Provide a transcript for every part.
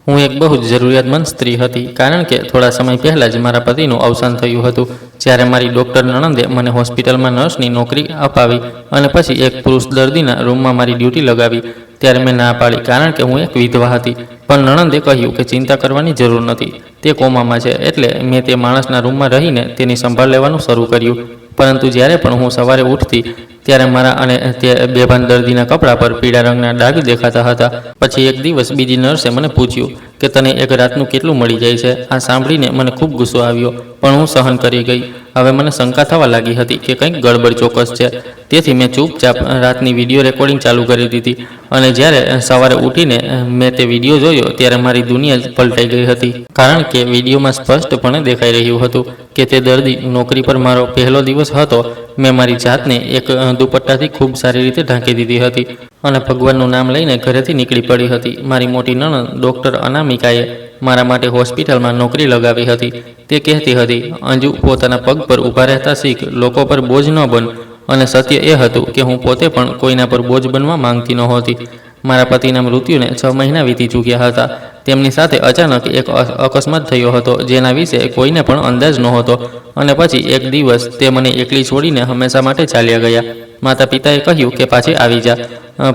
હું એક બહુ જ જરૂરિયાતમંદ સ્ત્રી હતી, કારણ કે થોડા સમય પહેલાં જ મારા પતિનું અવસાન થયું હતું. જ્યારે મારી ડૉક્ટર નણંદે મને હોસ્પિટલમાં નર્સની નોકરી અપાવી અને પછી એક પુરુષ દર્દીના રૂમમાં મારી ડ્યુટી લગાવી, ત્યારે મેં ના પાડી, કારણ કે હું એક વિધવા હતી. પણ નણંદે કહ્યું કે ચિંતા કરવાની જરૂર નથી, તે કોમામાં છે. એટલે મેં તે માણસના રૂમમાં રહીને તેની સંભાળ લેવાનું શરૂ કર્યું. પરંતુ જ્યારે પણ હું સવારે ઉઠતી, ત્યારે મારા અને તે બેભાન દર્દીના કપડા પર પીળા રંગના ડાઘ દેખાતા હતા. પછી એક દિવસ બીજી નર્સે મને પૂછ્યું કે તને એક રાતનું કેટલું મળી જાય છે. આ સાંભળીને મને ખૂબ ગુસ્સો આવ્યો, પણ હું સહન કરી ગઈ. હવે મને શંકા થવા લાગી હતી કે કંઈક ગડબડ ચોક્કસ છે. તેથી મેં ચૂપચાપ રાતની વિડીયો રેકોર્ડિંગ ચાલુ કરી દીધી, અને જ્યારે સવારે ઉઠીને મેં તે વિડીયો જોયો, ત્યારે મારી દુનિયા જ પલટાઈ ગઈ હતી. કારણ કે વિડીયોમાં સ્પષ્ટપણે દેખાઈ રહ્યું હતું કે તે દર્દી નોકરી પર મારો પહેલો દિવસ હતો. મેં મારી જાતને એક દુપટ્ટાથી ખૂબ સારી રીતે ઢાંકી દીધી હતી અને ભગવાનનું નામ લઈને ઘરેથી નીકળી પડી હતી. મારી મોટી નણંદ ડૉક્ટર અનામિકાએ મારા માટે હોસ્પિટલમાં નોકરી લગાવી હતી. તે કહેતી હતી, અંજુ, પોતાના પગ પર ઊભા રહેતા શીખ, લોકો પર બોજ ન બન. અને સત્ય એ હતું કે હું પોતે પણ કોઈના પર બોજ બનવા માંગતી નહોતી. મારા પતિના મૃત્યુને 6 મહિના વીતી ચૂક્યા હતા. તેમની સાથે અચાનક એક અકસ્માત થયો હતો, જેના વિશે કોઈને પણ અંદાજ નહોતો. અને પછી એક દિવસ તે મને એકલી છોડીને હંમેશા માટે ચાલ્યા ગયા. માતા પિતાએ કહ્યું કે પાછી આવી જા,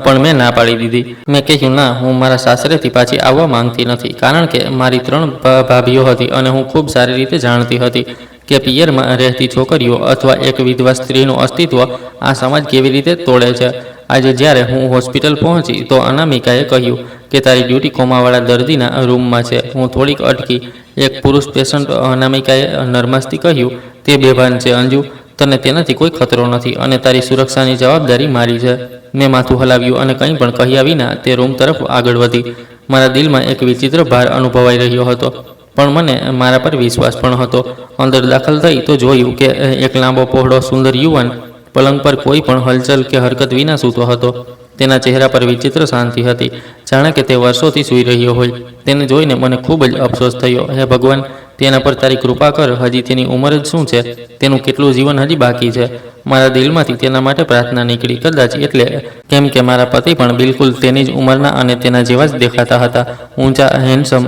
પણ મેં ના પાડી દીધી. મેં કહ્યું, ના, હું મારા સાસરેથી પાછી આવવા માંગતી નથી, કારણ કે મારી 3 ભાભીઓ હતી અને હું ખૂબ સારી રીતે જાણતી હતી કે પિયરમાં રહેતી છોકરીઓ અથવા એક વિધવા સ્ત્રીનું અસ્તિત્વ આ સમાજ કેવી રીતે તોડે છે. આજે જ્યારે હું હોસ્પિટલ પહોંચી તો અનામિકાએ કહ્યું કે તારી ડ્યુટી કોમાવાળા દર્દીના રૂમમાં છે. હું થોડીક અટકી. એક પુરુષ પેશન્ટ, અનામિકાએ નરમાશથી કહ્યું, તે બેભાન છે અંજુ, તને તેનાથી કોઈ ખતરો નથી અને તારી સુરક્ષાની જવાબદારી મારી છે. મેં માથું હલાવ્યું અને કંઈ પણ કહ્યા વિના તે રૂમ તરફ આગળ વધી. મારા દિલમાં એક વિચિત્ર ભાર અનુભવાઈ રહ્યો હતો, પણ મને મારા પર વિશ્વાસ પણ હતો. અંદર દાખલ થઈ તો જોયું કે એક લાંબો પહોળો સુંદર યુવાન પલંગ પર કોઈ પણ હલચલ કે હરકત વિના સૂતો હતો. તેના ચહેરા પર વિચિત્ર શાંતિ હતી, જાણે કે તે વર્ષોથી સૂઈ રહ્યો હોય. તેને જોઈને મને ખૂબ જ અફસોસ થયો. હે ભગવાન, તેના પર તારી કૃપા કર. હજી તેની ઉંમર જ શું છે? તેનું કેટલું જીવન હજી બાકી છે? મારા દિલમાંથી તેના માટે પ્રાર્થના નીકળી. કદાચ એટલે કેમ કે મારા પતિ પણ બિલકુલ તેની જ ઉંમરના અને તેના જેવા જ દેખાતા હતા. ઊંચા, હેન્ડસમ,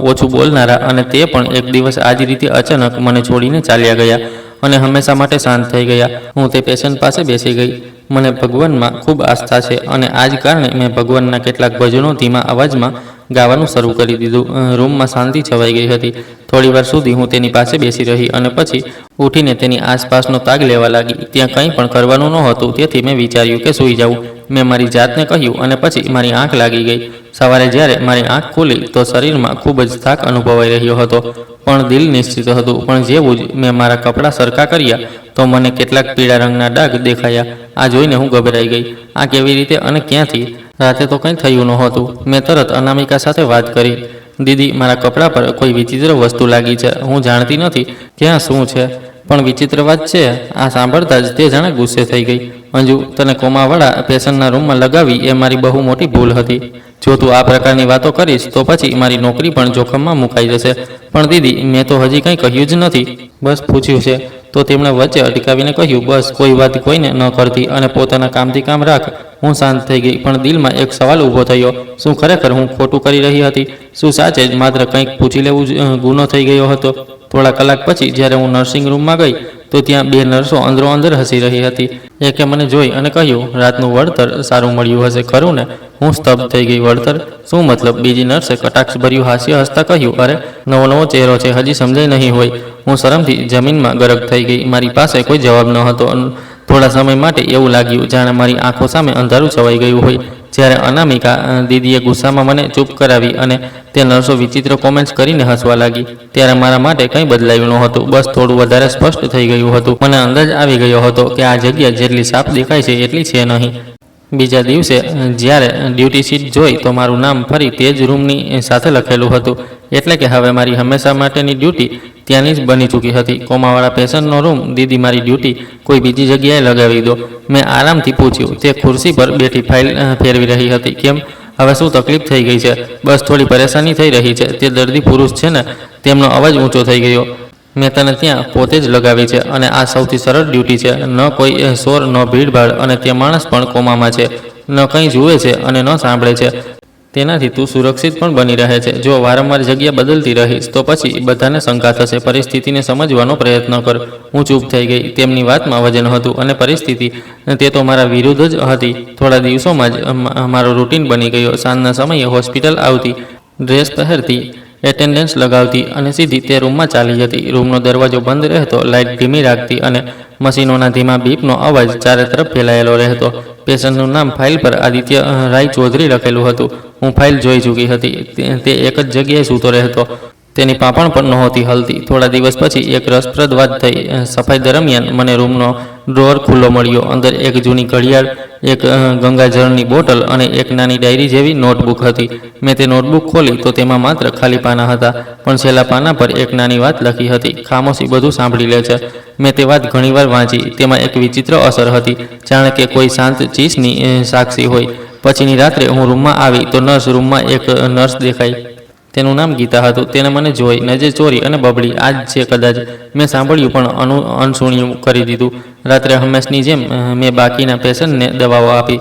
ઓછું બોલનારા. અને તે પણ એક દિવસ આ જ રીતે અચાનક મને છોડીને ચાલ્યા ગયા અને હંમેશા માટે શાંત થઈ ગયા. હું તે પેશન્ટ પાસે બેસી ગઈ. મને ભગવાનમાં ખૂબ આસ્થા છે અને આ જ કારણે મેં ભગવાનના કેટલાક ભજનો ધીમા અવાજમાં ગાવાનું શરૂ કરી દીધું. રૂમમાં શાંતિ છવાઈ ગઈ હતી. થોડી વાર સુધી હું તેની પાસે બેસી રહી અને પછી ઉઠીને તેની આસપાસનો તાગ લેવા લાગી. ત્યાં કંઈ પણ કરવાનું નહોતું, તેથી મેં વિચાર્યું કે સૂઈ જાઉં. મેં મારી જાતને કહ્યું અને પછી મારી આંખ લાગી ગઈ. સવારે જ્યારે મારી આંખ ખુલી તો શરીરમાં ખૂબ જ થાક અનુભવાઈ રહ્યો હતો, પણ દિલ નિશ્ચિત હતું. પણ જેવું જ મેં મારા કપડાં સરખા કર્યા તો મને કેટલાક પીળા રંગના ડાઘ દેખાયા. આ જોઈને હું ગભરાઈ ગઈ. આ કેવી રીતે અને ક્યાંથી? રાતે તો કંઈ થયું નહોતું. મેં તરત અનામિકા સાથે વાત કરી. દીદી, મારા કપડાં પર કોઈ વિચિત્ર વસ્તુ લાગી છે. હું જાણતી નથી ક્યાં શું છે, પણ વિચિત્ર વાત છે. આ સાંભળતા જ તે જાણે ગુસ્સે થઈ ગઈ. અંજુ, તને કોમાવાળા પેશન્ટના રૂમમાં લગાવી એ મારી બહુ મોટી ભૂલ હતી. જો તું આ પ્રકારની વાતો કરીશ તો પછી મારી નોકરી પણ જોખમમાં મુકાઈ જશે. પણ દીદી, મેં તો હજી કંઈ કહ્યું જ નથી, બસ પૂછ્યું છે. તો તેમણે વચ્ચે અટકાવીને કહ્યું, બસ કોઈ વાત કોઈને ન કરતી અને પોતાના કામથી કામ રાખ. હું શાંત થઈ ગઈ, પણ દિલમાં એક સવાલ ઊભો થયો. શું ખરેખર હું ખોટું કરી રહી હતી? શું સાચે જ માત્ર કંઈક પૂછી લેવું ગુનો થઈ ગયો હતો? થોડા કલાક પછી જ્યારે હું નર્સિંગ રૂમમાં ગઈ તો ત્યાં 2 નર્સો અંદરો અંદર હસી રહી હતી. એકે મને જોઈ અને કહ્યું, રાતનું વળતર સારું મળ્યું હશે, ખરું ને? હું સ્તબ્ધ થઈ ગઈ. વળતર? શું મતલબ? બીજી નર્સે કટાક્ષભર્યું હાસ્ય હસતા કહ્યું, અરે, નવો ચહેરો છે, હજી સમજાઈ નહીં હોય. હું શરમથી જમીનમાં ગરક થઈ ગઈ. મારી પાસે કોઈ જવાબ ન હતો. થોડા સમય માટે એવું લાગ્યું જાણે મારી આંખો સામે અંધારું છવાઈ ગયું હોય. જ્યારે અનામિકા દીદીએ ગુસ્સામાં મને ચૂપ કરાવી અને તે નર્સો વિચિત્ર કોમેન્ટ્સ કરીને હસવા લાગી, ત્યારે મારા માટે કંઈ બદલાયું નહોતું. બસ થોડું વધારે સ્પષ્ટ થઈ ગયું હતું. મને અંદાજ આવી ગયો હતો કે આ જગ્યા જેટલી સાફ દેખાય છે એટલી છે નહીં. બીજા દિવસે જ્યારે ડ્યુટી શીટ જોઈ તો મારું નામ ફરી તે જ રૂમની સાથે લખેલું હતું. એટલે કે હવે મારી હંમેશા માટેની ડ્યુટી ત્યાંની જ બની ચૂકી હતી. કોમાવાળા પેશન્ટનો રૂમ. દીદી, મારી ડ્યુટી કોઈ બીજી જગ્યાએ લગાવી દો. મેં આરામથી પૂછ્યું. તે ખુરશી પર બેઠી ફાઇલ ફેરવી રહી હતી. કેમ? હવે શું તકલીફ થઈ ગઈ છે? બસ થોડી પરેશાની થઈ રહી છે. તે દર્દી પુરુષ છે ને? તેમનો અવાજ ઊંચો થઈ ગયો. મેં તને ત્યાં પોતે જ લગાવી છે અને આ સૌથી સરળ ડ્યુટી છે. ન કોઈ શોર, ન ભીડભાડ, અને તે માણસ પણ કોમામાં છે. ન કંઈ જુએ છે અને ન સાંભળે છે. તેનાથી તું સુરક્ષિત પણ બની રહે છે. જો વારંવાર જગ્યા બદલતી રહીશ તો પછી બધાને શંકા થશે. પરિસ્થિતિને સમજવાનો પ્રયત્ન કર. હું ચૂપ થઈ ગઈ. તેમની વાતમાં વજન હતું અને પરિસ્થિતિ તે તો મારા વિરુદ્ધ જ હતી. થોડા દિવસોમાં જ મારો રૂટીન બની ગયો. સાંજના સમયે હોસ્પિટલ આવતી, ડ્રેસ પહેરતી, એટેન્ડન્સ લગાવતી અને સીધી તે રૂમમાં ચાલી જતી. રૂમનો દરવાજો બંધ રહેતો, લાઇટ ધીમી રાખતી અને મશીનોના ધીમા બીપનો અવાજ ચારે તરફ ફેલાયેલો રહેતો. પેશન્ટનું નામ ફાઇલ પર આદિત્ય રાય ચૌધરી લખેલું હતું. હું ફાઇલ જોઈ ચૂકી હતી. તે એક જ જગ્યાએ સૂતો રહેતો. તેની પાંપણ પણ નહોતી હલતી. થોડા દિવસ પછી એક રસપ્રદ વાત થઈ. સફાઈ દરમિયાન મને રૂમનો ડ્રોઅર ખુલ્લો મળ્યો. અંદર એક જૂની ઘડિયાળ, એક ગંગાજળની બોટલ અને એક નાની ડાયરી જેવી નોટબુક હતી. મેં તે નોટબુક ખોલી તો તેમાં માત્ર ખાલી પાના હતા, પણ છેલ્લા પાના પર એક નાની વાત લખી હતી. ખામોશી બધું સાંભળી લે છે. મેં તે વાત ઘણીવાર વાંચી. તેમાં એક વિચિત્ર અસર હતી, જાણે કે કોઈ શાંત ચીજની સાક્ષી હોય. પછીની રાત્રે હું રૂમમાં આવી તો રૂમમાં એક નર્સ દેખાઈ. તેનું નામ ગીતા હતું. તેને મને જોઈ, નજર ચોરી અને બબડી. આ જ છે કદાચ. મેં સાંભળ્યું પણ અનસુણ્યું કરી દીધું. રાત્રે હંમેશની જેમ મેં બાકીના પેશન્ટને દવાઓ આપી,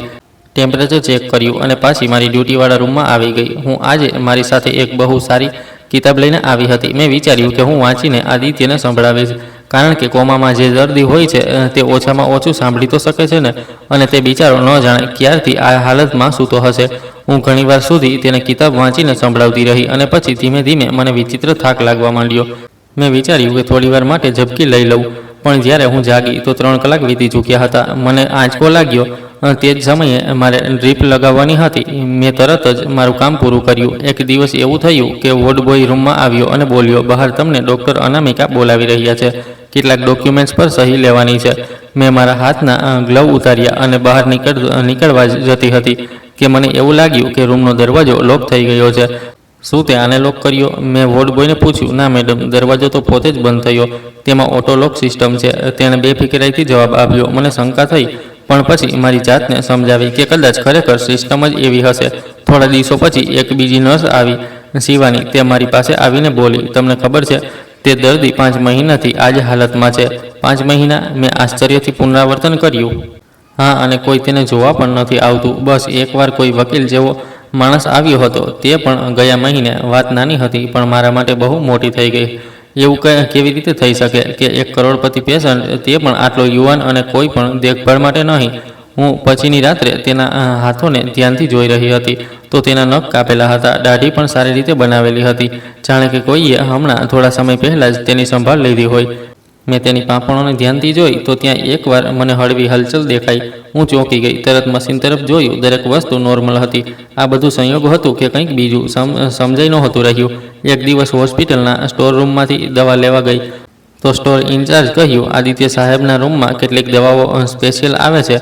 ટેમ્પરેચર ચેક કર્યું અને પાછી મારી ડ્યુટીવાળા રૂમમાં આવી ગઈ. હું આજે મારી સાથે એક બહુ સારી કિતાબ લઈને આવી હતી. મેં વિચાર્યું કે હું વાંચીને આદિત્યને સંભળાવીશ, કારણ કે કોમામાં જે દર્દી હોય છે તે ઓછામાં ઓછું સાંભળી તો શકે છે ને, અને તે બિચારો ન જાણે ક્યારથી આ હાલતમાં સૂતો હશે. હું ઘણીવાર સુધી તેને કિતાબ વાંચીને સંભળાવતી રહી અને પછી ધીમે ધીમે મને વિચિત્ર થાક લાગવા માંડ્યો. મેં વિચાર્યું કે થોડીવાર માટે ઝબકી લઈ લઉં, પણ જ્યારે હું જાગી તો 3 કલાક વીતી ચૂક્યા હતા. મને આંચકો લાગ્યો. તે જ સમયે મારે ડ્રીપ લગાવવાની હતી. મેં તરત જ મારું કામ પૂરું કર્યું. એક દિવસ એવું થયું કે વોર્ડ બોય રૂમમાં આવ્યો અને બોલ્યો, બહાર તમને ડૉક્ટર અનામિકા બોલાવી રહ્યા છે. કેટલાક ડોક્યુમેન્ટ્સ પર સહી લેવાની છે. મેં મારા હાથના ગ્લવ ઉતાર્યા અને બહાર નીકળવા જતી હતી કે મને એવું લાગ્યું કે રૂમનો દરવાજો લોક થઈ ગયો છે. શું તે આને લોક કર્યો? મેં વોર્ડ બોયને પૂછ્યું. ના મેડમ, દરવાજો તો પોતે જ બંધ થયો. તેમાં ઓટો લોક સિસ્ટમ છે. તેણે બેફિકરાઈથી જવાબ આપ્યો. મને શંકા થઈ, પણ પછી મારી જાતને સમજાવી કે કદાચ ખરેખર સિસ્ટમ જ એવી હશે. થોડા દિવસો પછી એક બીજી નર્સ આવી, શિવાની. તે મારી પાસે આવીને બોલી, તમને ખબર છે, તે દર્દી 5 મહિનાથી આ જ હાલતમાં છે. 5 મહિના? મેં આશ્ચર્યથી પુનરાવર્તન કર્યું. હા, અને કોઈ તેને જોવા પણ નથી આવતું. બસ એકવાર કોઈ વકીલ જેવો માણસ આવ્યો હતો, તે પણ ગયા મહિને. વાત નાની હતી પણ મારા માટે બહુ મોટી થઈ ગઈ. એવું કેવી રીતે થઈ શકે કે એક કરોડપતિ પેશન્ટ, તે પણ આટલો યુવાન અને કોઈ પણ દેખભાળ માટે નહીં? હું પછીની રાત્રે તેના હાથોને ધ્યાનથી જોઈ રહી હતી તો તેના નખ કાપેલા હતા. દાઢી પણ સારી રીતે બનાવેલી હતી, જાણે કે કોઈએ હમણાં થોડા સમય પહેલાં જ તેની સંભાળ લીધી હોય. મેં તેની પાંપણોને ધ્યાનથી જોઈ તો ત્યાં એકવાર મને હળવી હલચલ દેખાઈ. હું ચોંકી ગઈ. તરત મશીન તરફ જોયું. દરેક વસ્તુ નોર્મલ હતી. આ બધું સંયોગ હતું કે કંઈક બીજું? સમજાઈ નહોતું રહ્યું. એક દિવસ હોસ્પિટલના સ્ટોર રૂમમાંથી દવા લેવા ગઈ તો સ્ટોર ઇન્ચાર્જ કહ્યું, આદિત્ય સાહેબના રૂમમાં કેટલીક દવાઓ સ્પેશિયલ આવે છે,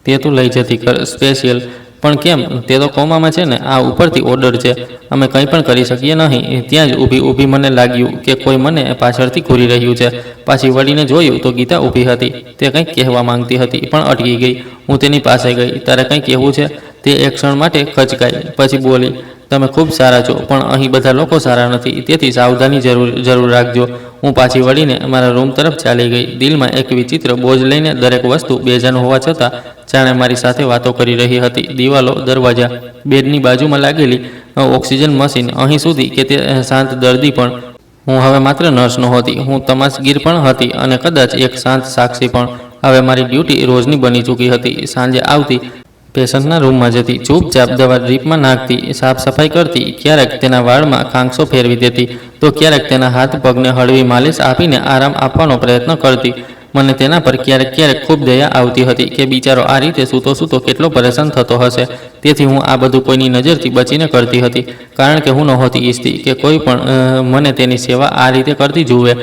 તે તું લઈ જતી કર. સ્પેશિયલ? પણ કેમ? તે તો કોમામાં છે ને. આ ઉપરથી ઓર્ડર છે, અમે કંઈ પણ કરી શકીએ નહીં. ત્યાં જ ઊભી મને લાગ્યું કે કોઈ મને પાછળથી ઘૂરી રહ્યું છે. પાછી વળીને જોયું તો ગીતા ઊભી હતી. તે કંઈક કહેવા માંગતી હતી પણ અટકી ગઈ. હું તેની પાસે ગઈ. તારે કંઈ કહેવું છે? તે એક ક્ષણ માટે ખચકાઈ, પછી બોલી, તમે ખૂબ સારા છો, પણ અહીં બધા લોકો સારા નથી, તેથી સાવધાની જરૂર રાખજો. હું પાછી વળીને મારા રૂમ તરફ ચાલી ગઈ, દિલમાં એક વિચિત્ર બોજ લઈને. દરેક વસ્તુ બેજાન હોવા છતાં જાણે મારી સાથે વાતો કરી રહી હતી. દિવાલો, દરવાજા, બેડની બાજુમાં લાગેલી ઓક્સિજન મશીન, અહીં સુધી કે તે શાંત દર્દી પણ. હું હવે માત્ર નર્સ નહોતી, હું તમાશગીર પણ હતી અને કદાચ એક શાંત સાક્ષી પણ. હવે મારી ડ્યુટી રોજની બની ચૂકી હતી. સાંજે આવતી, પેશન્ટના રૂમમાં જતી, ચૂપચાપ દવા ડ્રીપમાં નાખતી, સાફ સફાઈ કરતી, ક્યારેક તેના વાળમાં ખાંગસો ફેરવી દેતી તો ક્યારેક તેના હાથ પગને હળવી માલિશ આપીને આરામ આપવાનો પ્રયત્ન કરતી. મને તેના પર ક્યારેક ખૂબ દયા આવતી હતી કે બિચારો આ રીતે સૂતો કેટલો પરેશાન થતો હશે. તેથી હું આ બધું કોઈની નજરથી બચીને કરતી હતી, કારણ કે હું નહોતી ઈચ્છતી કે કોઈ પણ મને તેની સેવા આ રીતે કરતી જુએ.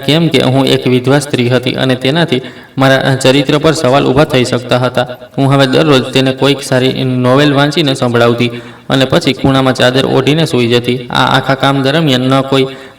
કેમ કે હું એક વિધવા સ્ત્રી હતી અને તેનાથી મારા ચરિત્ર પર સવાલ ઊભા થઈ શકતા હતા. હું હવે દરરોજ તેને કોઈક સારી નોવેલ વાંચીને સંભળાવતી અને પછી ખૂણામાં ચાદર ઓઢીને સૂઈ જતી. આ આખા કામ દરમિયાન ન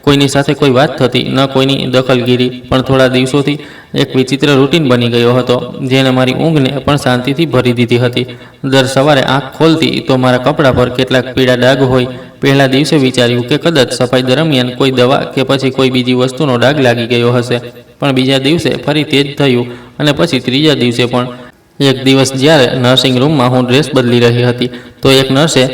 કોઈની સાથે કોઈ વાત થતી, ન કોઈની દખલગીરી. પણ થોડા દિવસોથી એક વિચિત્ર રૂટીન બની ગયો હતો, જેને મારી ઊંઘને પણ શાંતિથી ભરી દીધી હતી. દર સવારે આંખ ખોલતી તો મારા કપડા પર કેટલાક પીળા ડાઘ હોય. પહેલા દિવસે વિચાર્યું કે કદાચ સફાઈ દરમિયાન કોઈ દવા કે પછી કોઈ બીજી વસ્તુનો ડાઘ લાગી ગયો હશે, પણ બીજા દિવસે ફરી તે જ થયું અને પછી ત્રીજા દિવસે પણ. એક દિવસ જ્યારે નર્સિંગ રૂમમાં હું ડ્રેસ બદલી રહી હતી તો એક નર્સે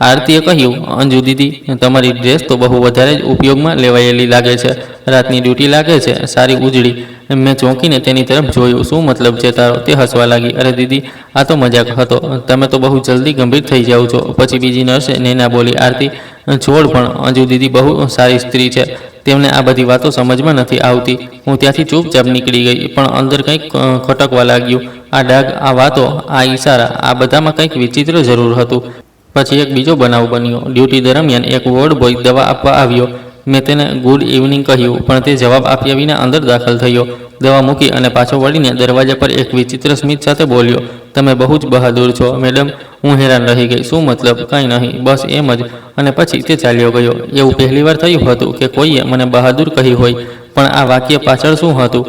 આરતીએ કહ્યું, અંજુ દીદી, તમારી ડ્રેસ તો બહુ વધારે જ ઉપયોગમાં લેવાયેલી લાગે છે. રાતની ડ્યુટી લાગે છે, સારી ઉજળી. મેં ચોંકીને તેની તરફ જોયું. શું મતલબ છે તારો? તે હસવા લાગી. અરે દીદી, આ તો મજાક હતો. તમે તો બહુ જલ્દી ગંભીર થઈ જાઓ છો. પછી બીજી નર્સે નૈના બોલી, આરતી છોડ, પણ અંજુ દીદી બહુ સારી સ્ત્રી છે. તેમને આ બધી વાતો સમજમાં નથી આવતી. હું ત્યાંથી ચૂપચાપ નીકળી ગઈ, પણ અંદર કંઈક ખટકવા લાગ્યું. આ ડાઘ, આ વાતો, આ ઈશારા, આ બધામાં કંઈક વિચિત્ર જરૂર હતું. પછી એક બીજો બનાવ બન્યો. ડ્યુટી દરમિયાન એક વોર્ડ બોય દવા આપવા આવ્યો. મેં તેને ગુડ ઇવનિંગ કહ્યું, પણ તે જવાબ આપ્યા વિના અંદર દાખલ થયો. દવા મૂકી અને પાછો વળીને દરવાજા પર એક વિચિત્ર સ્મિત સાથે બોલ્યો, તમે બહુ જ બહાદુર છો મેડમ. હું હેરાન રહી ગઈ. શું મતલબ? કંઈ નહીં, બસ એમ જ. અને પછી તે ચાલ્યો ગયો. એવું પહેલીવાર થયું હતું કે કોઈએ મને બહાદુર કહી હોય, પણ આ વાક્ય પાછળ શું હતું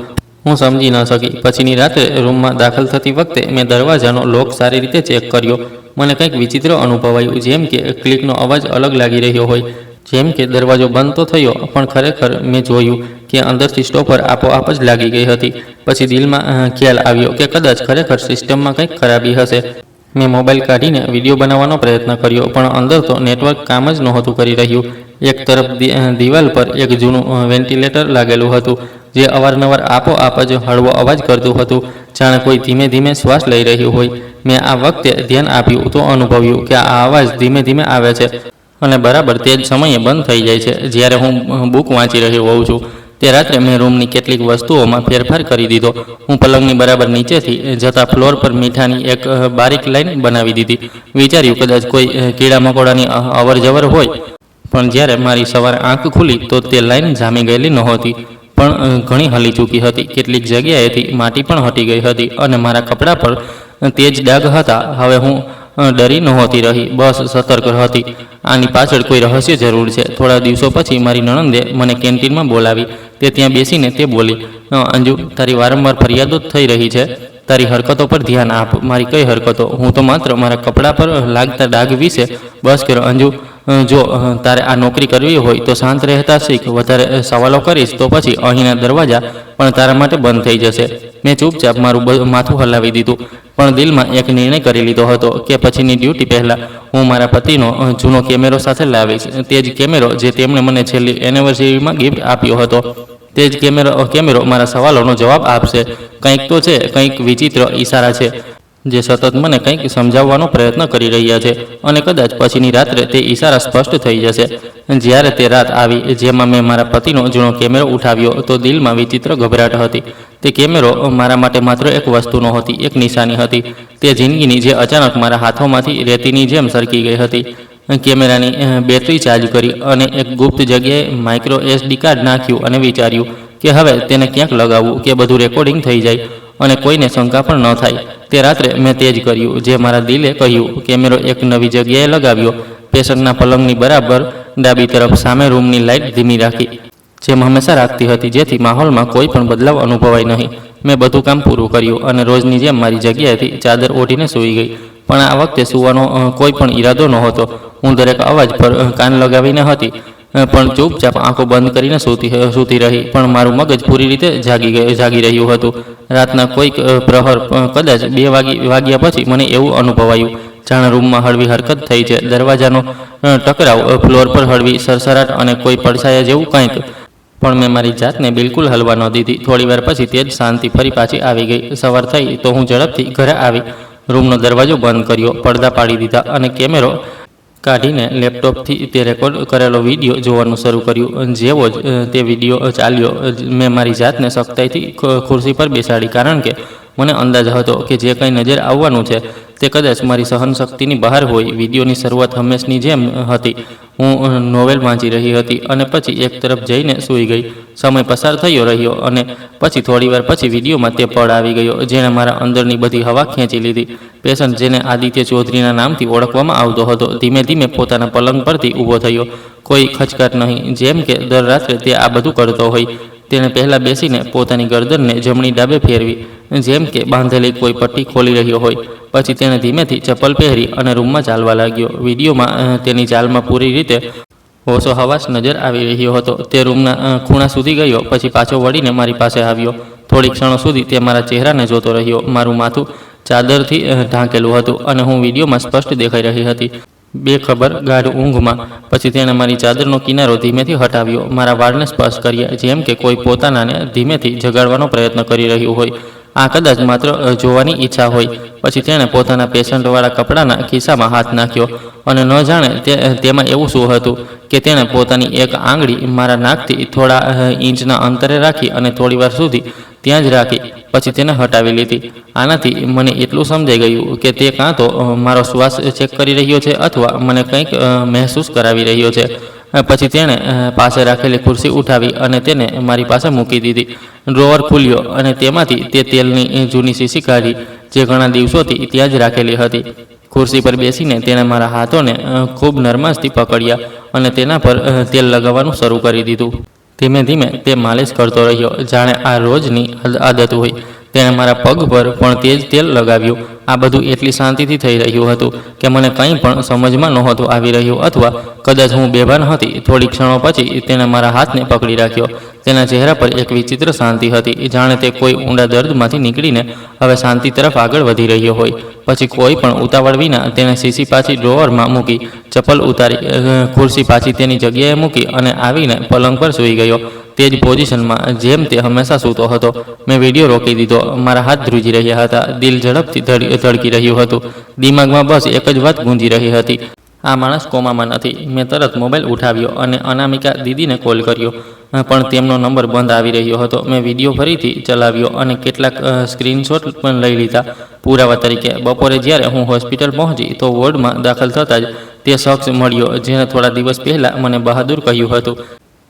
હું સમજી ન શકી. પછીની રાત્રે રૂમમાં દાખલ થતી વખતે મેં દરવાજાનો લોક સારી રીતે ચેક કર્યો. મને કંઈક વિચિત્ર અનુભવાયું, જેમ કે ક્લિકનો અવાજ અલગ લાગી રહ્યો હોય. જેમ કે દરવાજો બંધ તો થયો, પણ ખરેખર મેં જોયું કે અંદરથી સ્ટોપર આપોઆપ જ લાગી ગઈ હતી. પછી દિલમાં ખ્યાલ આવ્યો કે કદાચ ખરેખર સિસ્ટમમાં કંઈક ખરાબી હશે. મેં મોબાઈલ કાઢીને વિડીયો બનાવવાનો પ્રયત્ન કર્યો, પણ અંદર તો નેટવર્ક કામ જ નહોતું કરી રહ્યું. એક તરફ દિવાલ પર એક જૂનું વેન્ટિલેટર લાગેલું હતું, જે અવારનવાર આપોઆપ જ હળવો અવાજ કરતું હતું, જાણે કોઈ ધીમે ધીમે શ્વાસ લઈ રહ્યું હોય. મેં આ વખતે ધ્યાન આપ્યું તો અનુભવ્યું કે આ અવાજ ધીમે ધીમે આવે છે અને બરાબર તે જ સમયે બંધ થઈ જાય છે જ્યારે હું બુક વાંચી રહ્યો હોઉં છું. તે રાત્રે મેં રૂમની કેટલીક વસ્તુઓમાં ફેરફાર કરી દીધો. હું પલંગની બરાબર નીચેથી જતા ફ્લોર પર મીઠાની એક બારીક લાઈન બનાવી દીધી. વિચાર્યું કદાચ કોઈ કીડા મકોડાની અવર જવર હોય, પણ જ્યારે મારી સવારે આંખ ખુલી તો તે લાઈન જામી ગયેલી નહોતી, પણ ઘણી હલી ચૂકી હતી. કેટલીક જગ્યાએથી માટી પણ હટી ગઈ હતી અને મારા કપડાં પર તે જ ડાઘ હતા. હવે હું ડરી નહોતી રહી, બસ સતર્ક હતી. આની પાછળ કોઈ રહસ્ય જરૂર છે. થોડા દિવસો પછી મારી નણંદે મને કેન્ટીનમાં બોલાવી. તે ત્યાં બેસીને તે બોલી, અંજુ, તારી વારંવાર ફરિયાદો થઈ રહી છે. તારી હરકતો પર ધ્યાન આપ. મારી કઈ હરકતો? હું તો માત્ર મારા કપડાં પર લાગતા ડાઘ વિશે. બસ કરો અંજુ, જો તારે આ નોકરી કરવી હોય તો શાંત રહેતા શીખ. વધારે સવાલો કરીશ તો પછી અહીંના દરવાજા પણ તારા માટે બંધ થઈ જશે. મેં ચૂપચાપ મારું માથું હલાવી દીધું, પણ દિલમાં એક નિર્ણય કરી લીધો હતો કે પછીની ડ્યુટી પહેલાં હું મારા પતિનો જૂનો કેમેરો સાથે લાવીશ. તે જ કેમેરો જે તેમણે મને છેલ્લી એનિવર્સરીમાં ગિફ્ટ આપ્યો હતો. તે જ કેમેરો મારા સવાલોનો જવાબ આપશે. કંઈક તો છે, કંઈક વિચિત્ર ઈશારા છે જે સતત મને કંઈક સમજાવવાનો પ્રયત્ન કરી રહ્યા છે. અને કદાચ પછીની રાત્રે તે ઈશારા સ્પષ્ટ થઈ જશે. જ્યારે તે રાત આવી જેમાં મેં મારા પતિનો જૂનો કેમેરો ઉઠાવ્યો તો દિલમાં વિચિત્ર ગભરાટ હતી. તે કેમેરો મારા માટે માત્ર એક વસ્તુ નહોતી, એક નિશાની હતી. તે જિંદગીની જે અચાનક મારા હાથોમાંથી રેતીની જેમ સરકી ગઈ હતી. કેમેરાની બેટરી ચાર્જ કરી અને એક ગુપ્ત જગ્યાએ માઇક્રો SD કાર્ડ નાખ્યું અને વિચાર્યું કે હવે તેને ક્યાંક લગાવવું કે બધું રેકોર્ડિંગ થઈ જાય અને કોઈને શંકા પણ ન થાય. તે રાત્રે મેં તે જ કર્યું જે મારા દિલે કહ્યું. કેમેરો એક નવી જગ્યાએ લગાવ્યો. પેશન્ટના પલંગની બરાબર ડાબી તરફ સામે રૂમની લાઇટ ધીમી રાખી, જેમ હંમેશા રાખતી હતી, જેથી માહોલમાં કોઈ પણ બદલાવ અનુભવાય નહીં. મેં બધું કામ પૂરું કર્યું અને રોજની જેમ મારી જગ્યાએથી ચાદર ઓઢીને સૂઈ ગઈ. પણ આ વખતે સૂવાનો કોઈ પણ ઈરાદો નહોતો. હું દરેક અવાજ પર કાન લગાવીને હતી, પણ ચૂપચાપ આંખો બંધ કરીને સૂતી રહી. પણ મારું મગજ પૂરી રીતે જાગી રહ્યું હતું. રાતના કોઈક પ્રહર, કદાચ 2 વાગ્યા પછી મને એવું અનુભવાયું જાણે રૂમમાં હળવી હરકત થઈ છે. દરવાજાનો ટકરાવ, ફ્લોર પર હળવી સરસરાટ અને કોઈ પડછાયા જેવું કંઈક. પણ મેં મારી જાતને બિલકુલ હલવા ન દીધી. થોડીવાર પછી તે જ શાંતિ ફરી પાછી આવી ગઈ. સવાર થઈ તો હું ઝડપથી ઘરે આવી રૂમનો દરવાજો બંધ કર્યો, પડદા પાડી દીધા અને કેમેરો કાઢીને લેપટોપથી તે રેકોર્ડ કરેલો વિડીયો જોવાનું શરૂ કર્યું. જેવો જ તે વિડીયો ચાલ્યો, મેં મારી જાતને સખ્તાઈથી ખુરશી પર બેસાડી, કારણ કે મને અંદાજ હતો કે જે કંઈ નજર આવવાનું છે તે કદાચ મારી સહનશક્તિની બહાર હોય. વિડીયોની શરૂઆત હંમેશની જેમ હતી. હું નોવેલ વાંચી રહી હતી અને પછી એક તરફ જઈને સૂઈ ગઈ. સમય પસાર થયો રહ્યો અને પછી થોડીવાર પછી વિડીયોમાં તે પળ આવી ગયો જેણે મારા અંદરની બધી હવા ખેંચી લીધી. પેશન્ટ, જેને આદિત્ય ચૌધરીના નામથી ઓળખવામાં આવતો હતો, ધીમે ધીમે પોતાના પલંગ પરથી ઊભો થયો. કોઈ ખચકાટ નહીં, જેમ કે દર રાત્રે તે આ બધું કરતો હોય. તેણે પહેલાં બેસીને પોતાની ગરદનને જમણી ડાબે ફેરવી, જેમ કે બાંધેલી કોઈ પટ્ટી ખોલી રહ્યો હોય. પછી તેણે ધીમેથી ચપ્પલ પહેરી અને રૂમમાં ચાલવા લાગ્યો. વિડીયોમાં તેની ચાલમાં પૂરી રીતે હોશો હવાસ નજર આવી રહ્યો હતો. તે રૂમના ખૂણા સુધી ગયો, પછી પાછો વળીને મારી પાસે આવ્યો. થોડી ક્ષણો સુધી તે મારા ચહેરાને જોતો રહ્યો. મારું માથું ચાદરથી ઢાંકેલું હતું અને હું વિડીયોમાં સ્પષ્ટ દેખાઈ રહી હતી. બેખબર ગાઢ ઊંઘમાં. પછી તેણે મારી ચાદરનો કિનારો ધીમેથી હટાવ્યો, મારા વાળને સ્પર્શ કર્યા, જેમ કે કોઈ પોતાનાને ધીમેથી જગાડવાનો પ્રયત્ન કરી રહ્યું હોય. આ કદાચ માત્ર જોવાની ઈચ્છા હોય. પછી તેણે પોતાના પેશન્ટવાળા કપડાના ખિસ્સામાં હાથ નાખ્યો અને ન જાણે તેમાં એવું શું હતું કે તેણે પોતાની એક આંગળી મારા નાકથી થોડા ઇંચના અંતરે રાખી અને થોડીવાર સુધી ત્યાં જ રાખી. પછી તેને હટાવી લીધી. આનાથી મને એટલું સમજાઈ ગયું કે તે કાં તો મારો શ્વાસ ચેક કરી રહ્યો છે અથવા મને કંઈક મહેસૂસ કરાવી રહ્યો છે. પછી તેણે પાસે રાખેલી ખુરશી ઉઠાવી અને તેને મારી પાસે મૂકી દીધી. ડ્રોવર ખુલ્યો અને તેમાંથી તે તેલની જૂની શીશી કાઢી, જે ઘણા દિવસોથી ત્યાં જ રાખેલી હતી. ખુરશી પર બેસીને તેણે મારા હાથોને ખૂબ નરમાશથી પકડ્યા અને તેના પર તેલ લગાવવાનું શરૂ કરી દીધું. ધીમે ધીમે તે માલિશ કરતો રહ્યો, જાણે આ રોજની આદત હોય. તેણે મારા પગ પર પણ તે જ તેલ લગાવ્યું. આ બધું એટલી શાંતિથી થઈ રહ્યું હતું કે મને કંઈ પણ સમજમાં નહોતું આવી રહ્યું, અથવા કદાચ હું બેભાન હતી. થોડી ક્ષણો પછી તેણે મારા હાથને પકડી રાખ્યો. તેના ચહેરા પર એક વિચિત્ર શાંતિ હતી, જાણે તે કોઈ ઊંડા દર્દમાંથી નીકળીને હવે શાંતિ તરફ આગળ વધી રહ્યો હોય. પછી કોઈ પણ ઉતાવળ વિના તેણે શીશી પાછી ડ્રોવરમાં મૂકી, ચપ્પલ ઉતારી, ખુરશી પાછી તેની જગ્યાએ મૂકી અને આવીને પલંગ પર સૂઈ ગયો, તે જ પોઝિશનમાં જેમ તે હંમેશા સૂતો હતો. મેં વિડીયો રોકી દીધો. મારા હાથ ધ્રુજી રહ્યા હતા, દિલ ઝડપથી ધડકી રહ્યું હતું. દિમાગમાં બસ એક જ વાત ગૂંજી રહી હતી, આ માણસ કોમામાં નથી. મેં તરત મોબાઈલ ઉઠાવ્યો અને અનામિકા દીદીને કોલ કર્યો, પણ તેમનો નંબર બંધ આવી રહ્યો હતો. મેં વિડીયો ફરીથી ચલાવ્યો અને કેટલાક સ્ક્રીનશોટ પણ લઈ લીધા પુરાવા તરીકે. બપોરે જ્યારે હું હોસ્પિટલ પહોંચી તો વોર્ડમાં દાખલ થતાં જ તે શખ્સ મળ્યો જેને થોડા દિવસ પહેલાં મને બહાદુર કહ્યું હતું.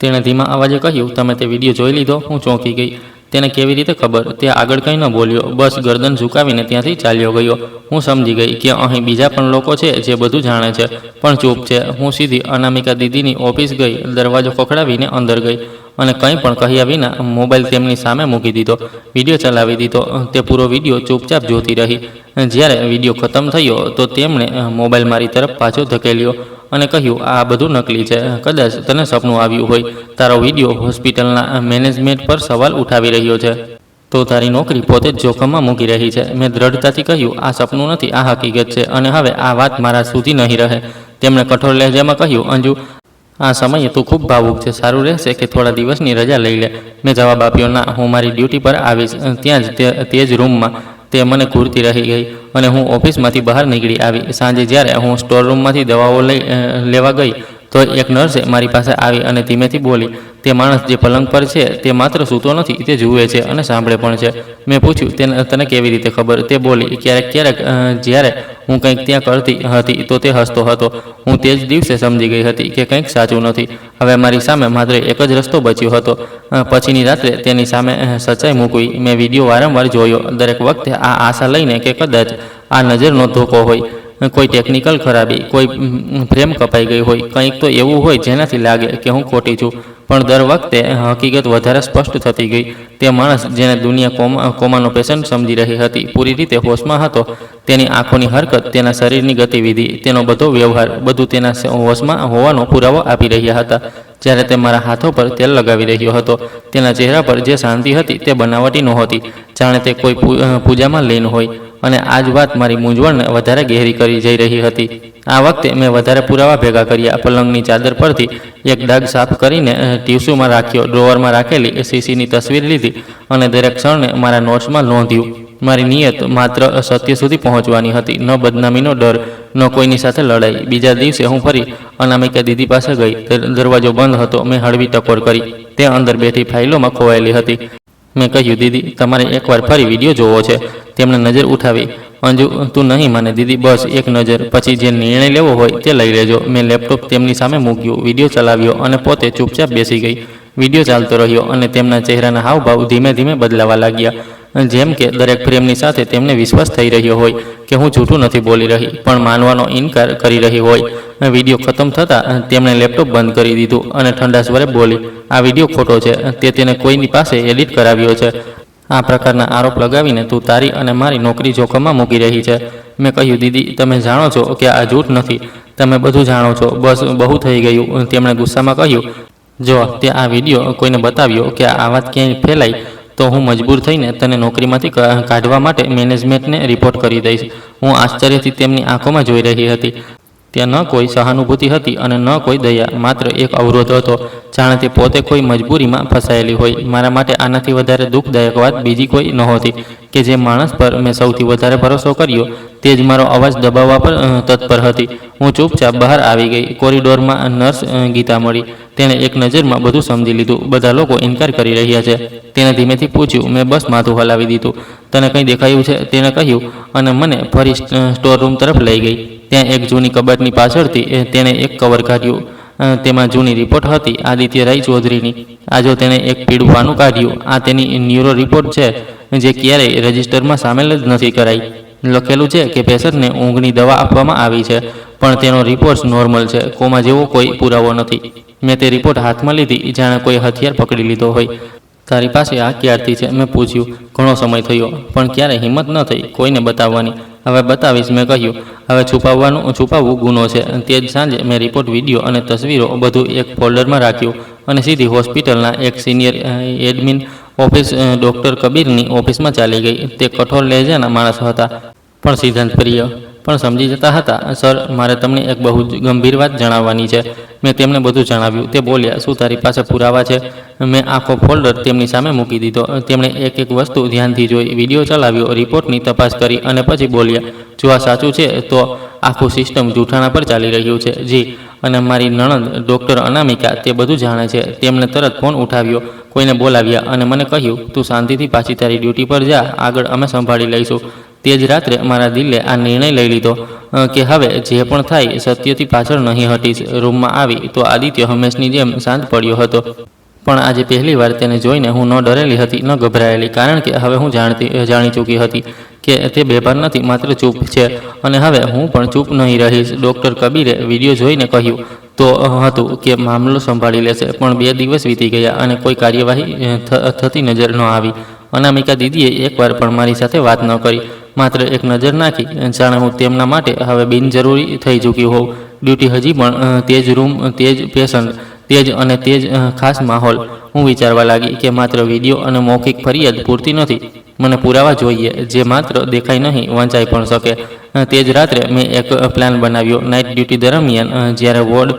તેણે ધીમા અવાજે કહ્યું, તમે તે વિડીયો જોઈ લીધો? હું ચોંકી ગઈ. તેને કેવી રીતે ખબર? તે આગળ કંઈ ન બોલ્યો, બસ ગરદન ઝુકાવીને ત્યાંથી ચાલ્યો ગયો. હું સમજી ગઈ કે અહીં બીજા પણ લોકો છે જે બધું જાણે છે પણ ચૂપ છે. હું સીધી અનામિકા દીદીની ઓફિસ ગઈ, દરવાજો ખખડાવીને અંદર ગઈ અને કંઈ પણ કહ્યા વિના મોબાઈલ તેમની સામે મૂકી દીધો, વિડીયો ચલાવી દીધો. તે પૂરો વિડીયો ચૂપચાપ જોતી રહી. જ્યારે વિડીયો ખતમ થયો તો તેમણે મોબાઈલ મારી તરફ પાછો ધકેલ્યો અને કહ્યું, આ બધું નકલી છે. કદાચ તને સપનું આવ્યું હોય. તારો વિડીયો હોસ્પિટલના મેનેજમેન્ટ પર સવાલ ઉઠાવી રહ્યો છે, તો તારી નોકરી પોતે જ જોખમમાં મૂકી રહી છે. મેં દ્રઢતાથી કહ્યું, આ સપનું નથી, આ હકીકત છે અને હવે આ વાત મારા સુધી નહીં રહે. તેમણે કઠોર લહેજામાં કહ્યું, અંજુ, આ સમયે તું ખૂબ ભાવુક છે. સારું રહેશે કે થોડા દિવસની રજા લઈ લે. મેં જવાબ આપ્યો, ના, હું મારી ડ્યુટી પર આવીશ. ત્યાં જ તે જ રૂમમાં તે મને ઘૂરતી રહી ગઈ અને હું ઓફિસમાંથી બહાર નીકળી આવી. સાંજે જ્યારે હું સ્ટોર રૂમમાંથી દવાઓ લેવા ગઈ તો એક નર્સે મારી પાસે આવી અને ધીમેથી બોલી, તે માણસ જે પલંગ પર છે તે માત્ર સૂતો નથી, તે જુએ છે અને સાંભળે પણ છે. મેં પૂછ્યું, તને કેવી રીતે ખબર? તે બોલી, ક્યારેક જ્યારે હું કંઈક ત્યાં કરતી હતી તો તે હસતો હતો. હું તે જ દિવસે સમજી ગઈ હતી કે કંઈક સાચું નથી. હવે મારી સામે માત્ર એક જ રસ્તો બચ્યો હતો. પછીની રાત્રે તેની સામે સચ્ચાઈ મૂકવી. મેં વિડીયો વારંવાર જોયો, દરેક વખતે આ આશા લઈને કે કદાચ આ નજરનો ધોકો હોય, કોઈ ટેકનિકલ ખરાબી, કોઈ ફ્રેમ કપાઈ ગઈ હોય, કંઈક તો એવું હોય જેનાથી લાગે કે હું ખોટી છું. પણ દર વખતે હકીકત વધારે સ્પષ્ટ થતી ગઈ. તે માણસ જેને દુનિયા કોમાનો પેશન્ટ સમજી રહી હતી, પૂરી રીતે હોશમાં હતો. તેની આંખોની હરકત, તેના શરીરની ગતિવિધિ, તેનો બધો વ્યવહાર, બધું તેના હોશમાં હોવાનો પુરાવો આપી રહ્યા હતા. જ્યારે તે મારા હાથો પર તેલ લગાવી રહ્યો હતો, તેના ચહેરા પર જે શાંતિ હતી તે બનાવટી નહોતી, જાણે તે કોઈ પૂજામાં લીન હોય. અને આ જ વાત મારી મૂંઝવણને વધારે ગહેરી કરી જઈ રહી હતી. આ વખતે મેં વધારે પુરાવા ભેગા કર્યા. પલંગની ચાદર પરથી એક ડાઘ સાફ કરીને ટીસ્યુમાં રાખ્યો, ડ્રોવરમાં રાખેલી શીશીની તસવીર લીધી અને દરેક ક્ષણને મારા નોટ્સમાં નોંધ્યું. મારી નિયત માત્ર સત્ય સુધી પહોંચવાની હતી, ન બદનામીનો ડર, ન કોઈની સાથે લડાઈ. બીજા દિવસે હું ફરી અનામિકા દીદી પાસે ગઈ. દરવાજો બંધ હતો. મેં હળવી ટકોર કરી. તે અંદર બેઠી ફાઇલોમાં ખોવાયેલી હતી. મેં કહ્યું, દીદી, તમારે એકવાર ફરી વિડીયો જોવો છે. તેમણે નજર ઉઠાવી. અંજુ, તું નહીં માને દીદી, બસ એક નજર, પછી જે નિર્ણય લેવો હોય તે લઈ લેજો. મેં લેપટોપ તેમની સામે મૂક્યું, વિડીયો ચલાવ્યો અને પોતે ચૂપચાપ બેસી ગઈ. વિડીયો ચાલતો રહ્યો અને તેમના ચહેરાના હાવભાવ ધીમે ધીમે બદલાવા લાગ્યા, જેમ કે દરેક ફ્રેમની સાથે તેમને વિશ્વાસ થઈ રહ્યો હોય કે હું જૂઠું નથી બોલી રહી, પણ માનવાનો ઇનકાર કરી રહી હોય. વિડીયો ખતમ થતાં તેમણે લેપટોપ બંધ કરી દીધું અને ઠંડા સ્વરે બોલી, આ વિડીયો ખોટો છે. તે તેને કોઈની પાસે એડિટ કરાવ્યો છે. આ પ્રકારના આરોપ લગાવીને તું તારી અને મારી નોકરી જોખમમાં મૂકી રહી છે. મેં કહ્યું, દીદી, તમે જાણો છો કે આ જૂઠ નથી. તમે બધું જાણો છો. બસ બહુ થઈ ગયું. તેમણે ગુસ્સામાં કહ્યું, જો તે આ વિડીયો કોઈને બતાવ્યો કે આ વાત ક્યાંય ફેલાઈ તો હું મજબૂર થઈને તને નોકરીમાંથી કાઢવા માટે મેનેજમેન્ટને રિપોર્ટ કરી દઈશ. હું આશ્ચર્યથી તેમની આંખોમાં જોઈ રહી હતી. ત્યાં ન કોઈ સહાનુભૂતિ હતી અને ન કોઈ દયા, માત્ર એક અવરોધ હતો, જાણે તે પોતે કોઈ મજબૂરીમાં ફસાયેલી હોય. મારા માટે આનાથી વધારે દુઃખદાયક વાત બીજી કોઈ નહોતી કે જે માણસ પર મેં સૌથી વધારે ભરોસો કર્યો તે જ મારો અવાજ દબાવવા પર તત્પર હતી. હું ચૂપચાપ બહાર આવી ગઈ. કોરિડોરમાં નર્સ ગીતા મળી. તેણે એક નજરમાં બધું સમજી લીધું. બધા લોકો ઇનકાર કરી રહ્યા છે. તેણે ધીમેથી પૂછ્યું. મેં બસ માથું હલાવી દીધું. તને કંઈ દેખાયું છે? તેણે કહ્યું અને મને ફરી સ્ટોર રૂમ તરફ લઈ ગઈ. ત્યાં એક જૂની કબાટની પાછળથી તેણે એક કવર કાઢ્યું. તેમાં જૂની રિપોર્ટ હતી, આદિત્ય રાય ચૌધરીની. આજો તેણે એક પીળું પાનું કાઢ્યું. આ તેની ન્યુરો રિપોર્ટ છે, જે ક્યારેય રજિસ્ટરમાં સામેલ જ નથી કરાઈ. લખેલું છે કે પેશન્ટને ઊંઘની દવા આપવામાં આવી છે, પણ તેનો રિપોર્ટ નોર્મલ છે. કોમા જેવો કોઈ પુરાવો નથી. મેં તે રિપોર્ટ હાથમાં લીધી, જાણે કોઈ હથિયાર પકડી લીધો હોય. તારી પાસે આ ક્યારથી છે? મેં પૂછ્યું. ઘણો સમય થયો, પણ ક્યારે હિંમત ન થઈ કોઈને બતાવવાની. હવે બતાવીશ, મેં કહ્યું. હવે છુપાવવું ગુનો છે. તે જ સાંજે મેં રિપોર્ટ, વિડીયો અને તસવીરો બધું એક ફોલ્ડરમાં રાખ્યું અને સીધી હોસ્પિટલના એક સિનિયર એડમિન ઓફિસ ડૉક્ટર કબીરની ઓફિસમાં ચાલી ગઈ. તે કઠોર લહેજાના માણસ હતા, પણ સિદ્ધાંત પ્રિય, પણ સમજી જતા હતા. સર, મારે તમને એક બહુ જ ગંભીર વાત જણાવવાની છે. મેં તેમને બધું જણાવ્યું. તે બોલ્યા, શું તારી પાસે પુરાવા છે? મેં આખો ફોલ્ડર તેમની સામે મૂકી દીધો. તેમણે એક એક વસ્તુ ધ્યાનથી જોઈ, વિડીયો ચલાવ્યો, રિપોર્ટની તપાસ કરી અને પછી બોલ્યા, જો આ સાચું છે તો આખું સિસ્ટમ જૂઠાણા પર ચાલી રહ્યું છે. જી, અને મારી નણંદ ડૉક્ટર અનામિકા તે બધું જાણે છે. તેમણે તરત ફોન ઉઠાવ્યો, કોઈને બોલાવ્યા અને મને કહ્યું, તું શાંતિથી પાછી તારી ડ્યુટી પર જા, આગળ અમે સંભાળી લઈશું. તે જ રાત્રે મારા દિલે આ નિર્ણય લઈ લીધો કે હવે જે પણ થાય સત્યથી પાછળ નહીં હટીશ. રૂમમાં આવી તો આદિત્ય હંમેશની જેમ શાંત પડ્યો હતો, પણ આજે પહેલીવાર તેને જોઈને હું ન ડરેલી હતી, ન ગભરાયેલી, કારણ કે હવે હું જાણી ચૂકી હતી કે તે બેભાન નથી, માત્ર ચૂપ છે. અને હવે હું પણ ચૂપ નહીં રહીશ. ડૉક્ટર કબીરે વિડીયો જોઈને કહ્યું તો હતું કે મામલો સંભાળી લેશે, પણ 2 દિવસ વીતી ગયા અને કોઈ કાર્યવાહી થતી નજર ન આવી. અનામિકા દીદીએ એકવાર પણ મારી સાથે વાત ન કરી, માત્ર એક નજર નાખી, જાણે હું તેમના માટે હવે બિનજરૂરી થઈ ચૂકી હોઉં. ડ્યુટી હજી પણ તે જ રૂમ, તે જ પેશન્ટ, તે જ અને તે જ ખાસ માહોલ. હું વિચારવા લાગી કે માત્ર વિડીયો અને મૌખિક ફરિયાદ પૂરતી નથી. મને પુરાવા જોઈએ, જે માત્ર દેખાય નહીં, વંચાઈ પણ શકે. તે જ રાત્રે મેં એક પ્લાન બનાવ્યો. નાઇટ ડ્યુટી દરમિયાન જ્યારે વોર્ડ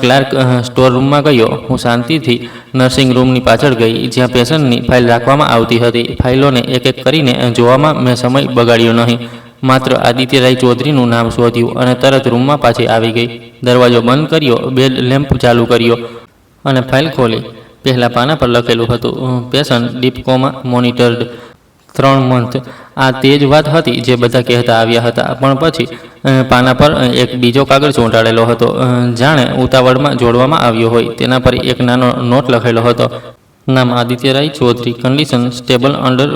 ક્લાર્ક સ્ટોર રૂમમાં ગયો, હું શાંતિથી નર્સિંગ રૂમની પાછળ ગઈ, જ્યાં પેશન્ટની ફાઇલ રાખવામાં આવતી હતી. ફાઇલોને એક એક કરીને જોવામાં મેં સમય બગાડ્યો નહીં. માત્ર આદિત્ય રાય ચૌધરીનું નામ શોધ્યું અને તરત રૂમમાં પાછી આવી ગઈ. દરવાજો બંધ કર્યો, બેડ લેમ્પ ચાલુ કર્યો અને ફાઇલ ખોલી. પહેલા પાના પર લખેલું હતું, પેશન્ટ ડીપ કોમા, મોનિટર્ડ 3 મંથ. આ તે જ વાત હતી જે બધા કહેતા આવ્યા હતા, પણ પછી પાના પર એક બીજો કાગળ ચોંટાડેલો હતો, જાણે ઉતાવળમાં જોડવામાં આવ્યો હોય. તેના પર એક નાનો નોટ લખેલો હતો, નામ Aditya Rai Chowdhury, condition stable, under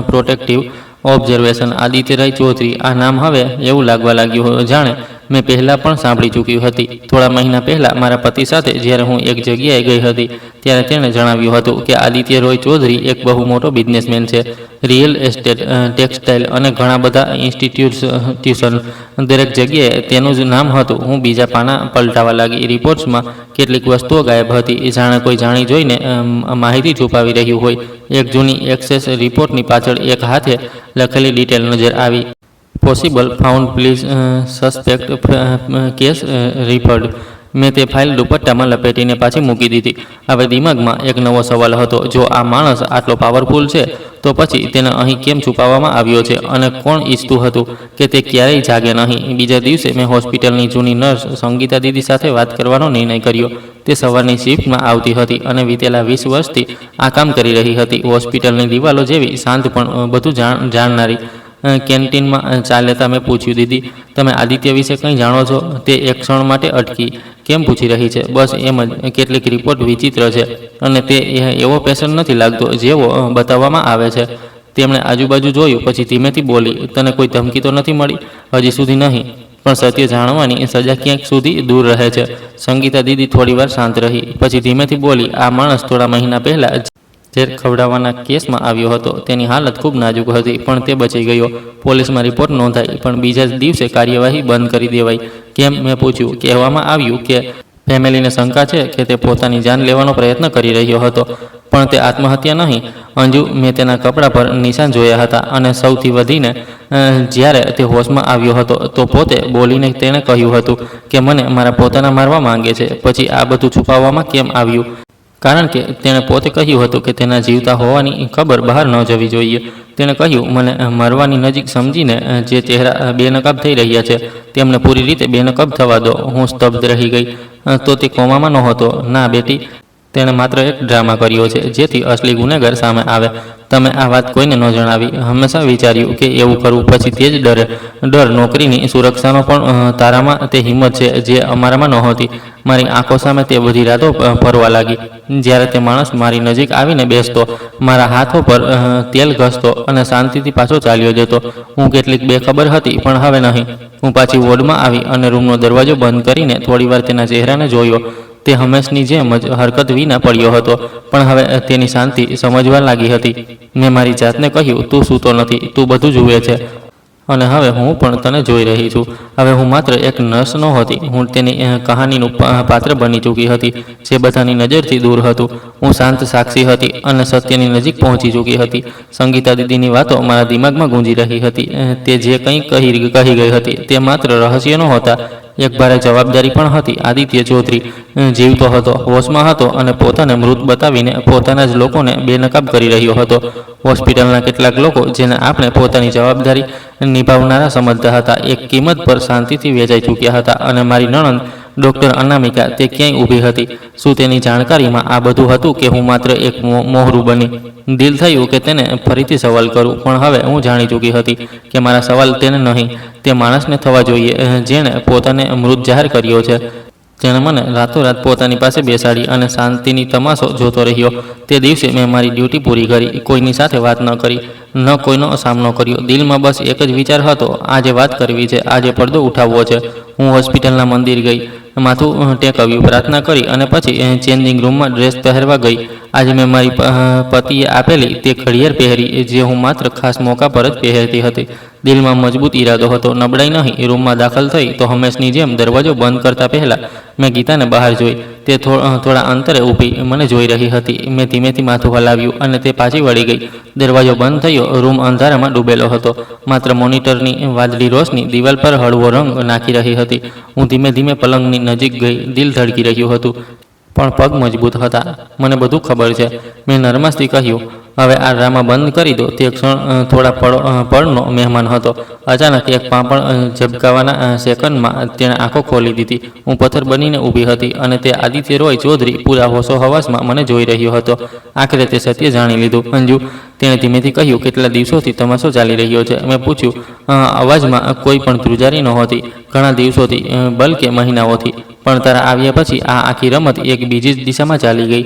protective observation. Aditya Rai Chowdhury. આ નામ હવે એવું લાગવા લાગ્યું જાણે મેં પહેલાં પણ સાંભળી ચૂકી હતી. થોડા મહિના પહેલાં મારા પતિ સાથે જ્યારે હું એક જગ્યાએ ગઈ હતી, ત્યારે તેણે જણાવ્યું હતું કે આદિત્ય રોય ચૌધરી એક બહુ મોટો બિઝનેસમેન છે. રિયલ એસ્ટેટ, ટેક્સટાઇલ અને ઘણા બધા ઇન્સ્ટિટ્યુશન, દરેક જગ્યાએ તેનું જ નામ હતું. હું બીજા પાના પલટાવા લાગી. રિપોર્ટ્સમાં કેટલીક વસ્તુઓ ગાયબ હતી, જાણે કોઈ જાણી જોઈને માહિતી છુપાવી રહ્યું હોય. એક જૂની એક્સેસ રિપોર્ટની પાછળ એક હાથે લખેલી ડિટેલ નજર આવી, possible found please suspect case referred. મેં તે ફાઇલ દુપટ્ટામાં લપેટીને પાછી મૂકી દીધી. હવે દિમાગમાં એક નવો સવાલ હતો, જો આ માણસ આટલો પાવરફુલ છે તો પછી તેને અહીં કેમ છુપાવવામાં આવ્યો છે, અને કોણ ઈચ્છતું હતું કે તે ક્યારેય જાગે નહીં? બીજા દિવસે મેં હોસ્પિટલની જૂની નર્સ સંગીતા દીદી સાથે વાત કરવાનો નિર્ણય કર્યો. તે સવારની શિફ્ટમાં આવતી હતી અને વિતેલા 20 વર્ષથી આ કામ કરી રહી હતી. હોસ્પિટલની દિવાલો જેવી શાંત પણ બધું જાણનારી. કેન્ટીનમાં ચા લેતા મેં પૂછ્યું, દીદી, તમે આદિત્ય વિશે કંઈ જાણો છો? તે એક ક્ષણ માટે અટકી. કેમ પૂછી રહી છે? બસ એમ જ. કેટલીક રિપોર્ટ વિચિત્ર છે અને તે એવો પેશન્ટ નથી લાગતો જેવો બતાવવામાં આવે છે. તેમણે આજુબાજુ જોયું, પછી ધીમેથી બોલી, તને કોઈ ધમકી તો નથી મળી? હજી સુધી નહીં, પણ સત્ય જાણવાની સજા ક્યાંક સુધી દૂર રહે છે. સંગીતા દીદી થોડીવાર શાંત રહી, પછી ધીમેથી બોલી, આ માણસ થોડા મહિના પહેલાં ઝેર ખવડાવવાના કેસમાં આવ્યો હતો. તેની હાલત ખૂબ નાજુક હતી, પણ તે બચી ગયો. પોલીસમાં રિપોર્ટ નોંધાઈ, પણ બીજા જ દિવસે કાર્યવાહી બંધ કરી દેવાઈ. કેમ? મેં પૂછ્યું. કહેવામાં આવ્યું કે ફેમિલીને શંકા છે કે તે પોતાની જાન લેવાનો પ્રયત્ન કરી રહ્યો હતો. પણ તે આત્મહત્યા નહીં અંજુ, મેં તેના કપડા પર નિશાન જોયા હતા અને સૌથી વધીને જ્યારે તે હોશમાં આવ્યો હતો તો પોતે બોલીને તેણે કહ્યું હતું કે મને મારા પોતાના મારવા માંગે છે. પછી આ બધું છુપાવવામાં કેમ આવ્યું? કારણ કે તેણે પોતે કહ્યું હતું કે તેના જીવતા હોવાની ખબર બહાર ન જવી જોઈએ. તેણે કહ્યું, મને મરવાની નજીક સમજીને જે ચહેરા બેનકાબ થઈ રહ્યા છે તેમને પૂરી રીતે બેનકાબ થવા દો. હું સ્તબ્ધ રહી ગઈ. તો તે કોમામાં નહોતો? ના બેટી, તેણે માત્ર એક ડ્રામા કર્યો છે જેથી અસલી ગુનેગાર સામે આવે. તમે આ વાત કોઈને ન જણાવી. હંમેશા વિચાર્યું કે એવું કરવું, પછી તે જ ડર નોકરીની સુરક્ષાનો પણ તારામાં તે હિંમત છે જે અમારામાં નહોતી. મારી આંખો સામે તે બધી રાતો ફરવા લાગી. જ્યારે તે માણસ મારી નજીક આવીને બેસતો, મારા હાથો પર તેલ ઘસતો અને શાંતિથી પાછો ચાલ્યો જતો. હું કેટલીક બેખબર હતી, પણ હવે નહીં. હું પાછી વોર્ડમાં આવી અને રૂમનો દરવાજો બંધ કરીને થોડીવાર તેના ચહેરાને જોયો. તે હંમેશની જેમ જ હરકત વિના પડ્યો હતો, પણ હવે તેની શાંતિ સમજવા લાગી હતી. મેં મારી જાતને કહ્યું, તું સૂતો નથી, તું બધું જુએ છે અને હવે હું પણ તને જોઈ રહી છું. હવે હું માત્ર એક નર્સ નહોતી, હું તેની કહાનીનું પાત્ર બની ચૂકી હતી જે બધાની નજરથી દૂર હતું. હું શાંત સાક્ષી હતી અને સત્યની નજીક પહોંચી ચૂકી હતી. સંગીતા દીદીની વાતો મારા દિમાગમાં ગૂંજી રહી હતી. તે જે કંઈ કહી ગઈ હતી તે માત્ર રહસ્ય નહોતા, એક ભારે જવાબદારી પણ હતી. આદિત્ય ચૌધરી જીવતો હતો, હોશમાં હતો અને પોતાને મૃત બતાવીને પોતાના જ લોકોને બેનકાબ કરી રહ્યો હતો. હોસ્પિટલના કેટલાક લોકો જેને આપણે પોતાની જવાબદારી નિભાવનારા સમજતા હતા, એક કિંમત પર શાંતિથી વેચાઈ ચૂક્યા હતા. અને મારી નણંદ ડૉક્ટર અનામિકા, તે ક્યાંય ઊભી હતી. શું તેની જાણકારીમાં આ બધું હતું કે હું માત્ર એક મોહરું બની? દિલ થયું કે તેને ફરીથી સવાલ કરું, પણ હવે હું જાણી ચૂકી હતી કે મારા સવાલ તેને નહીં, તે માણસને થવા જોઈએ જેણે પોતાને મૃત જાહેર કર્યો છે, જેણે મને રાતોરાત પોતાની પાસે બેસાડી અને શાંતિની તમાશો જોતો રહ્યો. તે દિવસે મેં મારી ડ્યુટી પૂરી કરી, કોઈની સાથે વાત ન કરી, ન કોઈનો સામનો કર્યો. દિલમાં બસ એક જ વિચાર હતો, આજે વાત કરવી છે, આજે પડદો ઉઠાવવો છે. હું હોસ્પિટલના મંદિર ગઈ, માથું ટેકવ્યું, પ્રાર્થના કરી અને પછી ચેન્જિંગ રૂમમાં ડ્રેસ પહેરવા ગઈ. આજે મેં મારી પતિએ આપેલી તે ઘડિયાળ પહેરી જે હું માત્ર ખાસ મોકા પર જ પહેરતી હતી. દિલમાં મજબૂત ઈરાદો હતો, નબળાઈ નહીં. રૂમમાં દાખલ થઈ તો હંમેશની જેમ દરવાજો બંધ કરતા પહેલાં મેં ગીતાને બહાર જોઈ. તે થોડા અંતરે ઊભી મને જોઈ રહી હતી. મેં ધીમેથી માથું હલાવ્યું અને તે પાછી વળી ગઈ. દરવાજો બંધ થયો. રૂમ અંધારામાં ડૂબેલો હતો. માત્ર મોનિટરની વાદળી રોશની દિવાલ પર હળવો રંગ નાખી રહી હતી. હું ધીમે ધીમે પલંગની નજીક ગઈ. દિલ ધડકી રહ્યું હતું, પણ પગ મજબૂત હતા. મને બધું ખબર છે, મેં નરમાશથી કહ્યું. હવે આ ડ્રામા બંધ કરી દો. તે ક્ષણ થોડા પળનો મહેમાન હતો. અચાનક એક પાંપણ ઝબકાવાના સેકન્ડમાં તેણે આંખો ખોલી દીધી. હું પથ્થર બનીને ઊભી હતી અને તે આદિત્ય રોય ચૌધરી પૂરા હોશો હવાસમાં મને જોઈ રહ્યો હતો. આખરે તે સત્ય જાણી લીધું. અંજુ, તેણે ધીમેથી કહ્યું, કેટલા દિવસોથી તમાશો ચાલી રહ્યો છે? મેં પૂછ્યું. અવાજમાં કોઈ પણ ધ્રુજારી નહોતી. ઘણા દિવસોથી, બલકે મહિનાઓથી. પણ તારા આવ્યા પછી આ આખી રમત એક બીજી જ દિશામાં ચાલી ગઈ.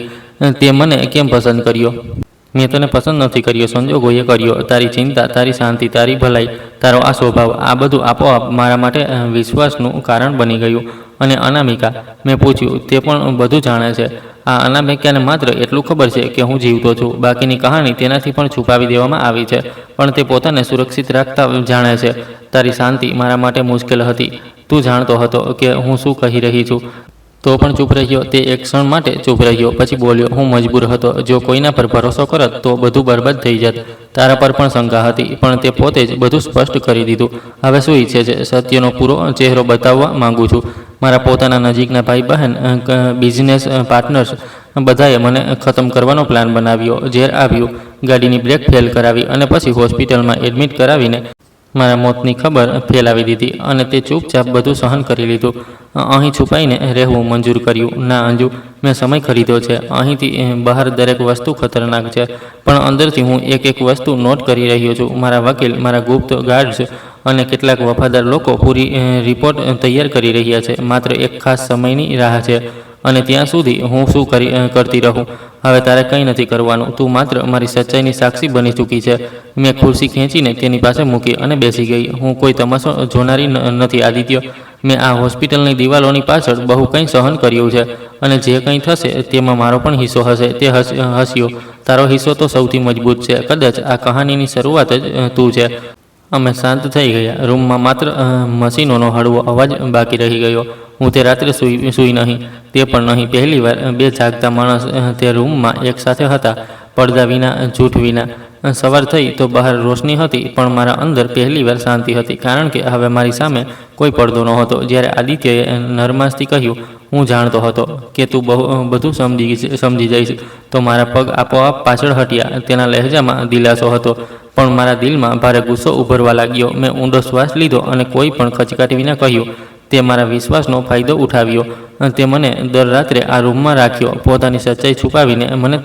તે મને કેમ પસંદ કર્યો? મેં તને પસંદ નથી કર્યો, સંજોગોએ કર્યો. તારી ચિંતા, તારી શાંતિ, તારી ભલાઈ, તારો આ સ્વભાવ, આ બધું આપોઆપ મારા માટે વિશ્વાસનું કારણ બની ગયું. અને અનામિકા, મેં પૂછ્યું. તે પણ બધું જાણે છે. આ અનામિકાને માત્ર એટલું ખબર છે કે હું જીવતો છું. બાકીની કહાણી તેનાથી પણ છુપાવી દેવામાં આવી છે, પણ તે પોતાને સુરક્ષિત રાખતા જાણે છે. તારી શાંતિ મારા માટે મુશ્કેલ હતી. તું જાણતો હતો કે હું શું કહી રહી છું, તો પણ ચૂપ રહ્યો. તે એક ક્ષણ માટે ચૂપ રહ્યો, પછી બોલ્યો, હું મજબૂર હતો. જો કોઈના પર ભરોસો કરત તો બધું બરબાદ થઈ જત. તારા પર પણ શંકા હતી, પણ તે પોતે જ બધું સ્પષ્ટ કરી દીધું. હવે શું ઈચ્છે છે? સત્યનો પૂરો ચહેરો બતાવવા માંગુ છું. મારા પોતાના નજીકના ભાઈ બહેન, બિઝનેસ પાર્ટનર્સ, બધાએ મને ખતમ કરવાનો પ્લાન બનાવ્યો. ઝેર આવ્યું, ગાડીની બ્રેક ફેલ કરાવી અને પછી હોસ્પિટલમાં એડમિટ કરાવીને મારા મોતની ખબર ફેલાવી દીધી. અને તે ચૂપચાપ બધું સહન કરી લીધું. અહીં છુપાઈને રહેવું મંજૂર કર્યું. ના અંજુ, મેં સમય ખરીદ્યો છે. અહીંથી બહાર દરેક વસ્તુ ખતરનાક છે, પણ અંદરથી હું એક એક વસ્તુ નોટ કરી રહ્યો છું. મારા વકીલ, મારા ગુપ્ત ગાર્ડ્સ અને કેટલાક વફાદાર લોકો પૂરી રિપોર્ટ તૈયાર કરી રહ્યા છે. માત્ર એક ખાસ સમયની રાહ છે. અને ત્યાં સુધી હું શું કરતી રહું? હવે તારે કંઈ નથી કરવાનું. તું માત્ર મારી સચ્ચાઈની સાક્ષી બની ચૂકી છે. મેં ખુરશી ખેંચીને તેની પાસે મૂકી અને બેસી ગઈ. હું કોઈ તમાશો જોનારી નથી આદિત્ય. મેં આ હોસ્પિટલની દિવાલોની પાછળ બહુ કંઈ સહન કર્યું છે, અને જે કંઈ થશે તેમાં મારો પણ હિસ્સો હશે. તે હસ્યો. તારો હિસ્સો તો સૌથી મજબૂત છે. કદાચ આ કહાનીની શરૂઆત જ તું છે. અમે શાંત થઈ ગયા. રૂમમાં માત્ર મશીનોનો હળવો અવાજ બાકી રહી ગયો. હું તે રાત્રે સૂઈ નહીં, તે પણ નહીં. પહેલી વાર બે જાગતા માણસ તે રૂમમાં એકસાથે હતા, પડદા વિના, જૂઠ વિના. સવાર થઈ તો બહાર રોશની હતી, પણ મારા અંદર પહેલીવાર શાંતિ હતી, કારણ કે હવે મારી સામે કોઈ પડદો નહોતો. જ્યારે આદિત્યએ નરમાશથી કહ્યું, હું જાણતો હતો કે તું બધું સમજી જઈશ, તો મારા પગ આપોઆપ પાછળ હટ્યા. તેના લહેજામાં દિલાસો હતો, પણ મારા દિલમાં ભારે ગુસ્સો ઉભરવા લાગ્યો. મેં ઊંડો શ્વાસ લીધો અને કોઈ પણ ખચકાટ વિના કહ્યું, તે મારા વિશ્વાસનો ફાયદો ઉઠાવ્યો. તે મને દર રાત્રે આ રૂમમાં રાખ્યો, પોતાની સચ્ચાઈ છુપાવીને મને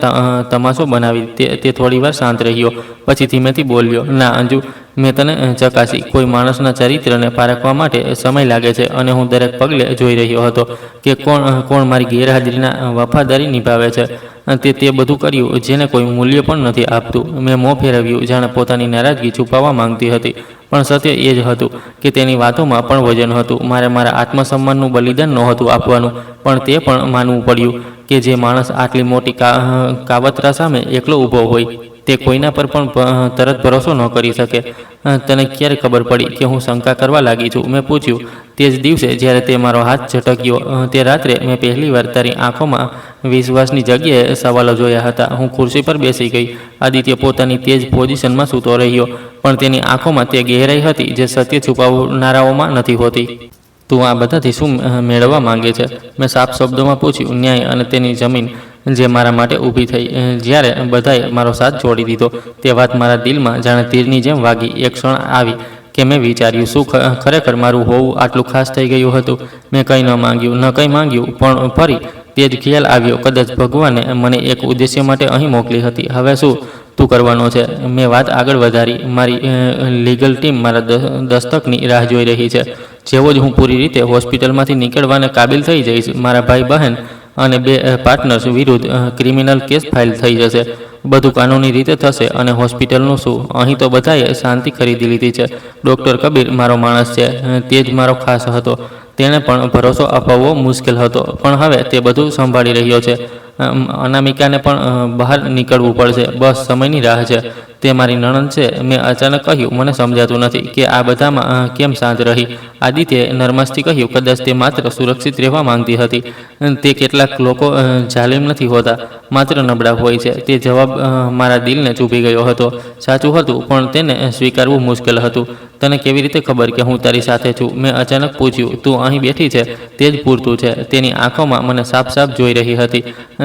તમાશો બનાવી. તે થોડીવાર શાંત રહ્યો, પછી ધીમેથી બોલ્યો, ના અંજુ, મેં તને ચકાસી. કોઈ માણસના ચરિત્રને પારખવા માટે સમય લાગે છે, અને હું દરેક પગલે જોઈ રહ્યો હતો કે કોણ મારી ગેરહાજરીના વફાદારી નિભાવે છે. તે બધું કર્યું જેને કોઈ મૂલ્ય પણ નથી આપતું. મેં મોં ફેરવ્યું, જાણે પોતાની નારાજગી છુપાવવા માંગતી હતી, પણ સત્ય એ જ હતું કે તેની વાતોમાં પણ વજન હતું. મારે મારા આત્મસન્માનનું બલિદાન નહોતું આપવાનું, પણ તે પણ માનવું પડ્યું કે જે માણસ આટલી મોટી કાવતરા સામે એકલો ઊભો હોય, તે કોઈના પર પણ તરત ભરોસો ન કરી શકે. તને ક્યારે ખબર પડી કે હું શંકા કરવા લાગી છું? મેં પૂછ્યું. તે જ દિવસે જ્યારે તે મારો હાથ ઝટક્યો. તે રાત્રે મેં પહેલીવાર તારી આંખોમાં વિશ્વાસની જગ્યાએ સવાલો જોયા હતા. હું ખુરશી પર બેસી ગઈ. આદિત્ય પોતાની તે જ પોઝિશનમાં સૂતો રહ્યો, પણ તેની આંખોમાં તે ગહેરાઈ હતી જે સત્ય છુપાવનારાઓમાં નથી હોતી. તું આ બધાથી શું મેળવવા માંગે છે? મેં સાફ શબ્દોમાં પૂછ્યું. ન્યાય અને તેની જમીન જે મારા માટે ઊભી થઈ. જ્યારે બધાએ મારો સાથ છોડી દીધો, તે વાત મારા દિલમાં જાણે તીરની જેમ વાગી. એક ક્ષણ આવી કે મેં વિચાર્યું, શું ખરેખર મારું હોવું આટલું ખાસ થઈ ગયું હતું? મેં કંઈ ન માંગ્યું, પણ ફરી તે જ ખ્યાલ આવ્યો, કદાચ ભગવાને મને એક ઉદ્દેશ્ય માટે અહીં મોકલી હતી. હવે શું તું કરવાનો છે? મેં વાત આગળ વધારી. મારી લીગલ ટીમ મારા દસ્તકની રાહ જોઈ રહી છે. જેવો જ હું પૂરી રીતે હોસ્પિટલમાંથી નીકળવાને કાબિલ થઈ જઈશ, મારા ભાઈ બહેન અને બે પાર્ટનર્સ વિરુદ્ધ ક્રિમિનલ કેસ ફાઇલ થઈ જશે. બધું કાનૂની રીતે થશે. અને હોસ્પિટલનું શું? અહીં તો બધાએ શાંતિ ખરીદી લીધી છે. ડૉક્ટર કબીર મારો માણસ છે, તે જ મારો ખાસ હતો. તેણે પણ ભરોસો અપાવવો મુશ્કેલ હતો, પણ હવે તે બધું સંભાળી રહ્યો છે. અનામિકાને પણ બહાર નીકળવું પડશે, બસ સમયની રાહ છે. તે મારી નણંદ છે. મેં અચાનક કહ્યું, મને સમજાતું નથી કે આ બધામાં કેમ શાંત રહી. આદિત્યએ નરમાશથી કહ્યું, કદાચ તે માત્ર સુરક્ષિત રહેવા માંગતી હતી. તે કેટલાક લોકો જાલિમ નથી હોતા, માત્ર નબળા હોય છે. તે જવાબ મારા દિલને ચૂભી ગયો હતો. સાચું હતું, પણ તેને સ્વીકારવું મુશ્કેલ હતું. તને કેવી રીતે ખબર કે હું તારી સાથે છું? મેં અચાનક પૂછ્યું. તું અહીં બેઠી છે, તે જ પૂરતું છે. તેની આંખોમાં મને સાફ સાફ જોઈ રહી હતી.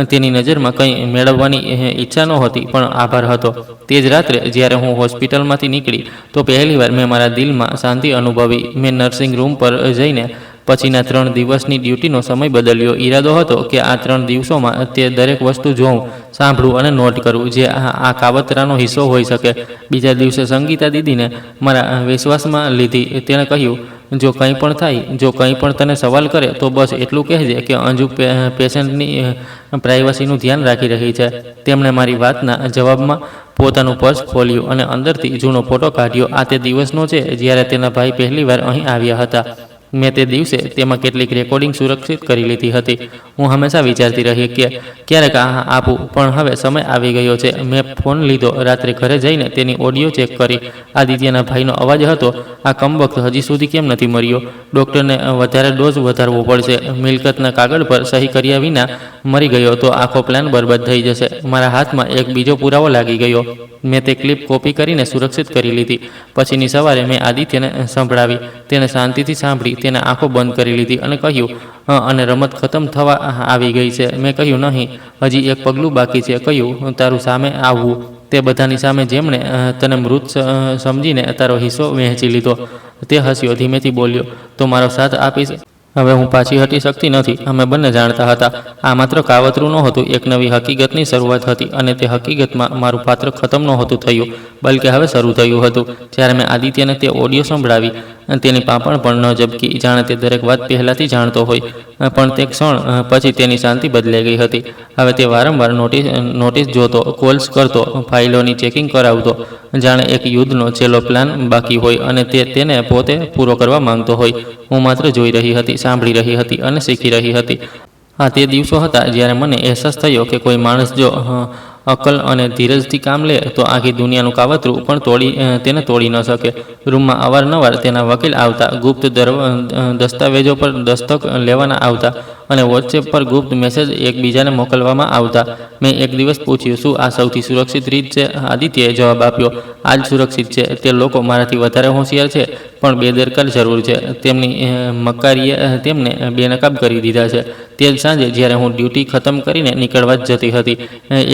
તેની નજરમાં કંઈ મેળવવાની ઈચ્છા નહોતી, પણ આભાર હતો. તે જ રાત્રે જ્યારે હું હોસ્પિટલમાંથી નીકળી, તો પહેલીવાર મેં મારા દિલમાં શાંતિ અનુભવી. મેં નર્સિંગ રૂમ પર જઈને પછીના 3 દિવસની ડ્યુટીનો સમય બદલ્યો. ઈરાદો હતો કે આ 3 દિવસોમાં તે દરેક વસ્તુ જોઉં, સાંભળું અને નોટ કરું જે આ કાવતરાનો હિસ્સો હોઈ શકે. બીજા દિવસે સંગીતા દીદીને મારા વિશ્વાસમાં લીધી. તેણે કહ્યું, જો કંઈ પણ થાય, જો કંઈ પણ તને સવાલ કરે, તો બસ એટલું કહેજે કે અંજુ પેશન્ટની પ્રાઇવસીનું ધ્યાન રાખી રહી છે. તેમણે મારી વાતના જવાબમાં પોતાનું પર્સ ખોલ્યું અને અંદરથી જૂનો ફોટો કાઢ્યો. આ તે દિવસનો છે જ્યારે તેના ભાઈ પહેલીવાર અહીં આવ્યા હતા. મેં તે દિવસે તેમાં કેટલીક રેકોર્ડિંગ સુરક્ષિત કરી લીધી હતી. હું હંમેશા વિચારતી રહી કે ક્યારેક આપું, પણ હવે સમય આવી ગયો છે. મેં ફોન લીધો. રાત્રે ઘરે જઈને તેની ઓડિયો ચેક કરી. આદિત્યના ભાઈનો અવાજ હતો, આ કમબખ્ત હજી સુધી કેમ નથી મર્યો? ડૉક્ટરને વધારે ડોઝ વધારવો પડશે. મિલકતના કાગળ પર સહી કર્યા વિના મરી ગયો તો આખો પ્લાન બરબાદ થઈ જશે. મારા હાથમાં એક બીજો પુરાવો લાગી ગયો. મેં તે ક્લિપ કોપી કરીને સુરક્ષિત કરી લીધી. પછીની સવારે મેં આદિત્યને સંભળાવી. તેને શાંતિથી સાંભળી, તેના આંખો બંધ કરી લીધી અને કહ્યું, અને રમત ખતમ થવા આવી ગઈ છે? મેં કહ્યું, નહીં, હજી એક પગલું બાકી છે. કહ્યું, તારું સામે આવવું, તે બધાની સામે જેમણે તને મૃત સમજીને તારો હિસ્સો વહેંચી લીધો. તે હસ્યો, ધીમેથી બોલ્યો, તો મારો સાથ આપીશ? હવે હું પાછી હટી શકતી નથી. અમે બંને જાણતા હતા આ માત્ર કાવતરું નહોતું, એક નવી હકીકતની શરૂઆત હતી. અને તે હકીકતમાં મારું પાત્ર ખતમ નહોતું થયું, બલકે હવે શરૂ થયું હતું. જ્યારે મેં આદિત્યને તે ઓડિયો સંભળાવી, તેની પાંપણ પણ ન ઝબકી, જાણે તે દરેક વાત પહેલાંથી જાણતો હોય. પણ તે ક્ષણ પછી તેની શાંતિ બદલાઈ ગઈ હતી. હવે તે વારંવાર નોટિસ જોતો, કોલ્સ કરતો, ફાઇલોની ચેકિંગ કરાવતો, જાણે એક યુદ્ધનો છેલ્લો પ્લાન બાકી હોય અને તેને પોતે પૂરો કરવા માંગતો હોય. હું માત્ર જોઈ રહી હતી, સાંભળી રહી હતી અને શીખી રહી હતી. આ તે દિવસો હતા જ્યારે મને અહેસાસ થયો કે કોઈ માણસ જો અક્કલ અને ધીરજથી કામ લે તો આખી દુનિયાનું કાવતરું પણ તેને તોડી ન શકે. રૂમમાં અવારનવાર તેના વકીલ આવતા, ગુપ્ત દસ્તાવેજો પર દસ્તક લેવાના આવતા અને વોટ્સએપ પર ગુપ્ત મેસેજ એકબીજાને મોકલવામાં આવતા. મેં એક દિવસ પૂછ્યું, શું આ સૌથી સુરક્ષિત રીત છે? આદિત્યએ જવાબ આપ્યો, આ જ સુરક્ષિત છે. તે લોકો મારાથી વધારે હોશિયાર છે, પણ બેદરકાર જરૂર છે. તેમની મક્કારીએ તેમને બેનકાબ કરી દીધા છે. તે જ સાંજે જ્યારે હું ડ્યુટી ખતમ કરીને નીકળવા જ જતી હતી,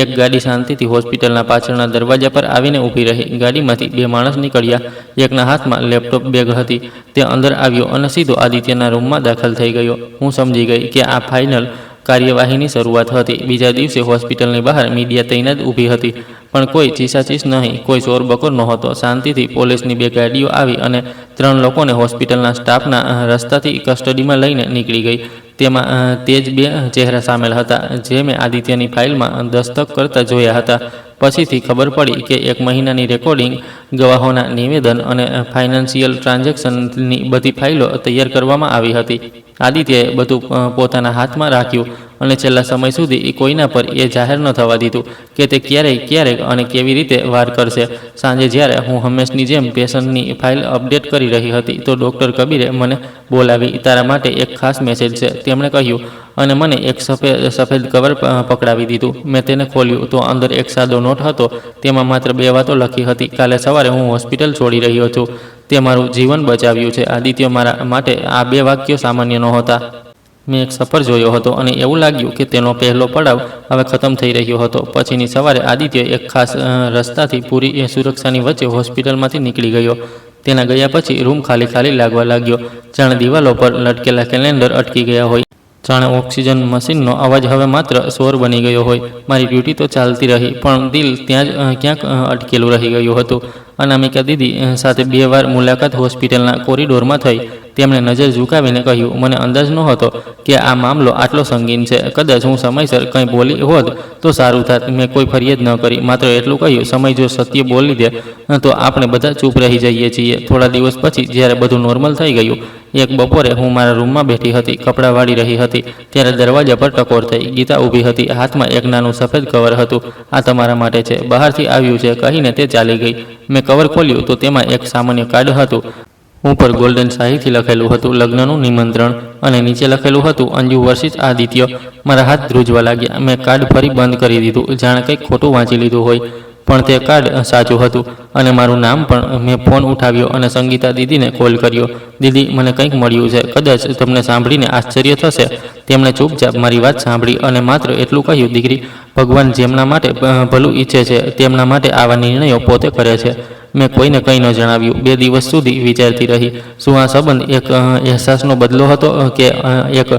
એક ગાડી શાંતિથી હોસ્પિટલના પાછળના દરવાજા પર આવીને ઊભી રહી. ગાડીમાંથી બે માણસ નીકળ્યા. એકના હાથમાં લેપટોપ બેગ હતી. તે અંદર આવ્યો અને સીધો આદિત્યના રૂમમાં દાખલ થઈ ગયો. હું સમજી ગઈ કે આ ફાઇનલ કાર્યવાહીની શરૂઆત હતી. બીજા દિવસે હોસ્પિટલની બહાર મીડિયા તૈનાત ઊભી હતી, પણ કોઈ ચીસાચીસ નહીં, કોઈ શોરબકોર નહોતો. શાંતિથી પોલીસની બે ગાડીઓ આવી અને 3 લોકોને હોસ્પિટલના સ્ટાફના રસ્તાથી કસ્ટડીમાં લઈને નીકળી ગઈ. તેમાં તે જ 2 ચહેરા સામેલ હતા જે મેં આદિત્યની ફાઇલમાં દસ્તક કરતા જોયા હતા. પછીથી ખબર પડી કે 1 મહિનાની રેકોર્ડિંગ, ગવાહોના નિવેદન અને ફાઇનાન્શિયલ ટ્રાન્ઝેક્શનની બધી ફાઇલો તૈયાર કરવામાં આવી હતી. આદિત્યએ બધું પોતાના હાથમાં રાખ્યું અને છેલ્લા સમય સુધી કોઈના પર એ જાહેર ન થવા દીધું કે તે ક્યારેક અને કેવી રીતે વાર કરશે. સાંજે જ્યારે હું હંમેશની જેમ પેશન્ટની ફાઇલ અપડેટ કરી રહી હતી તો ડૉક્ટર કબીરે મને બોલાવી. તારા માટે એક ખાસ મેસેજ છે, તેમણે કહ્યું અને મને એક સફેદ કવર પકડાવી દીધું. મેં તેને ખોલ્યું તો અંદર એક સાદો નોટ હતો. તેમાં માત્ર 2 વાતો લખી હતી. કાલે સવારે હું હોસ્પિટલ છોડી રહ્યો છું. તે મારું જીવન બચાવ્યું છે. આદિત્ય, મારા માટે આ 2 વાક્યો સામાન્ય નહોતા. મેં એક સફર જોયો હતો અને એવું લાગ્યું કે તેનો પહેલો પડાવ હવે ખતમ થઈ રહ્યો હતો. પછીની સવારે આદિત્ય એક ખાસ રસ્તાથી પૂરી સુરક્ષાની વચ્ચે હોસ્પિટલમાંથી નીકળી ગયો. તેના ગયા પછી રૂમ ખાલી લાગવા લાગ્યો. જાણે દિવાલો પર લટકેલા કેલેન્ડર અટકી ગયા હોય. જાણે ઓક્સિજન મશીનનો અવાજ હવે માત્ર શોર બની ગયો હોય. મારી ડ્યુટી તો ચાલતી રહી, પણ દિલ ત્યાં જ ક્યાંક અટકેલું રહી ગયું હતું. અનામિકા દીદી સાથે 2 વાર મુલાકાત હોસ્પિટલના કોરિડોરમાં થઈ. તેમણે નજર ઝુકાવીને કહ્યું, મને અંદાજ નહોતો કે આ મામલો આટલો સંગીન છે. કદાચ હું સમયસર કંઈ બોલી હોત તો સારું થાત. મેં કોઈ ફરિયાદ ન કરી, માત્ર એટલું કહ્યું, સમય જો સત્ય બોલી દે તો આપણે બધા ચૂપ રહી જઈએ છીએ. થોડા દિવસ પછી જ્યારે બધું નોર્મલ થઈ ગયું, એક બપોરે હું મારા રૂમમાં બેઠી હતી, કપડાં વાળી રહી હતી, ત્યારે દરવાજા પર ટકોર થઈ. ગીતા ઊભી હતી, હાથમાં એક નાનું સફેદ કવર હતું. આ તમારા માટે છે, બહારથી આવ્યું છે કહીને તે ચાલી ગઈ. મેં કવર ખોલ્યું તો તેમાં એક સામાન્ય કાર્ડ હતું. ઉપર ગોલ્ડન શાહીથી લખેલું હતું, લગ્નનું નિમંત્રણ, અને નીચે લખેલું હતું, અંજુ વર્સિસ આદિત્ય. મારા હાથ ધ્રુજવા લાગ્યા. મેં કાર્ડ ફરી બંધ કરી દીધું, જાણે કંઈક ખોટું વાંચી લીધું હોય. પણ તે કાર્ડ સાચું હતું અને મારું નામ પણ. મેં ફોન ઉઠાવ્યો અને સંગીતા દીદીને કોલ કર્યો. દીદી, મને કંઈક મળ્યું છે, કદાચ તમને સાંભળીને આશ્ચર્ય થશે. તેમણે ચૂપચાપ મારી વાત સાંભળી અને માત્ર એટલું કહ્યું, દીકરી, ભગવાન જેમના માટે ભલું ઈચ્છે છે તેમના માટે આવા નિર્ણયો પોતે કરે છે. મેં કોઈને કંઈ ન જણાવ્યું. 2 દિવસ સુધી વિચારતી રહી, શું આ સંબંધ એક અહેસાસનો બદલો હતો કે એક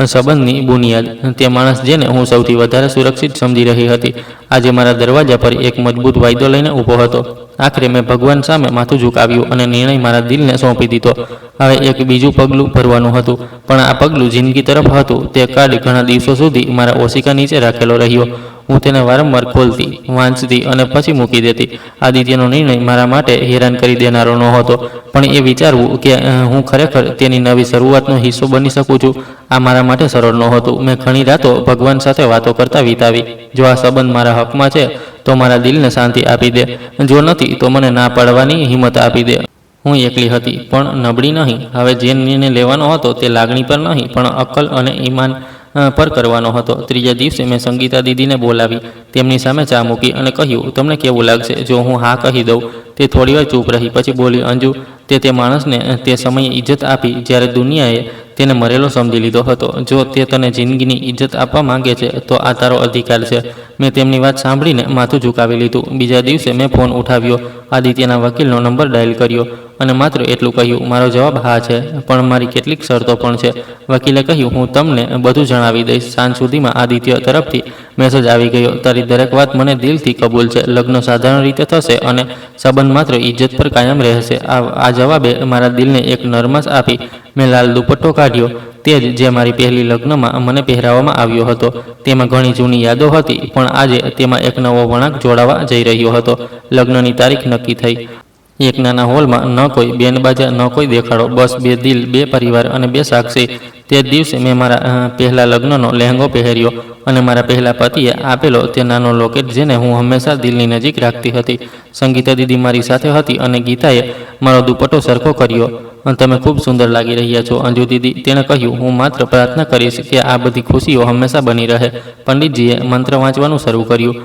સંબંધની બુનિયાદ? તે માણસ જેને હું સૌથી વધારે સુરક્ષિત સમજી રહી હતી, આજે મારા દરવાજા પર એક મજબૂત વાયદો લઈને ઊભો હતો. આખરે મેં ભગવાન સામે માથું ઝુકાવ્યું અને નિર્ણય મારા દિલને સોંપી દીધો. હવે એક બીજું પગલું ભરવાનું હતું, પણ આ પગલું જિંદગી તરફ હતું. તે કાર્ડ ઘણા દિવસો સુધી મારા ઓશિકા નીચે રાખેલો રહ્યો. હું તેને વારંવાર ખોલતી, વાંચતી અને પછી મૂકી દેતી. આદિત્યનો નિર્ણય મારા માટે હેરાન કરી દેનારો નહોતો, પણ એ વિચારવું કે હું ખરેખર તેની નવી શરૂઆતનો હિસ્સો બની શકું છું, આ મારા માટે સરળ નહોતું. મેં ઘણી રાતો ભગવાન સાથે વાતો કરતા વિતાવી. જો આ સંબંધ મારા હકમાં છે તો મારા દિલને શાંતિ આપી દે, જો નથી તો મને ના પાડવાની હિંમત આપી દે. હું એકલી હતી, પણ નબળી નહીં. હવે જે નિર્ણય લેવાનો હતો તે લાગણી પર નહીં, પણ અક્કલ અને ઈમાન પર કરવાનો હતો. ત્રીજા દિવસે મેં સંગીતા દીદીને બોલાવી, તેમની સામે ચા મૂકી અને કહ્યું, તમને કેવું લાગશે જો હું હા કહી દઉં? તે થોડીવાર ચૂપ રહી, પછી બોલી, અંજુ, તે માણસને તે સમયે ઇજ્જત આપી જ્યારે દુનિયાએ તેને મરેલો સમજી લીધો હતો. જો તે તને જિંદગીની ઇજ્જત આપવા માંગે છે તો આ તારો અધિકાર છે. મેં તેમની વાત સાંભળીને માથું ઝુકાવી લીધું. બીજા દિવસે મેં ફોન ઉઠાવ્યો, આદિત્યના વકીલનો નંબર ડાયલ કર્યો અને માત્ર એટલું કહ્યું, મારો જવાબ હા છે, પણ મારી કેટલીક શરતો પણ છે. વકીલે કહ્યું, હું તમને બધું જણાવી દઈશ. સાંજ સુધીમાં આદિત્ય તરફથી મેસેજ આવી ગયો, તારી દરેક વાત મને દિલથી કબૂલ છે. લગ્ન સાધારણ રીતે થશે અને સંબંધ માત્ર ઇજ્જત પર કાયમ રહેશે. આ જવાબે મારા દિલને એક નરમાશ આપી. મેં લાલ દુપટ્ટો કાઢ્યો, તે જ જે મારી પહેલી લગ્નમાં મને પહેરાવવામાં આવ્યો હતો. તેમાં ઘણી જૂની યાદો હતી, પણ આજે તેમાં એક નવો વળાંક જોડાવા જઈ રહ્યો હતો. લગ્નની તારીખ નક્કી થઈ. એક નાના હોલમાં ન કોઈ બેન્ડબાજા, ન કોઈ દેખાડો, બસ 2 દિલ, 2 પરિવાર અને 2 સાક્ષી. તે જ દિવસે મેં મારા પહેલા લગ્નનો લહેંગો પહેર્યો અને મારા પહેલા પતિએ આપેલો તે નાનો લોકેટ, જેને હું હંમેશા દિલની નજીક રાખતી હતી. સંગીતા દીદી મારી સાથે હતી અને ગીતાએ મારો દુપટ્ટો સરખો કર્યો. તમે ખૂબ સુંદર લાગી રહ્યા છો અંજુ દીદી, તેણે કહ્યું. હું માત્ર પ્રાર્થના કરીશ કે આ બધી ખુશીઓ હંમેશા બની રહે. પંડિતજીએ મંત્ર વાંચવાનું શરૂ કર્યું.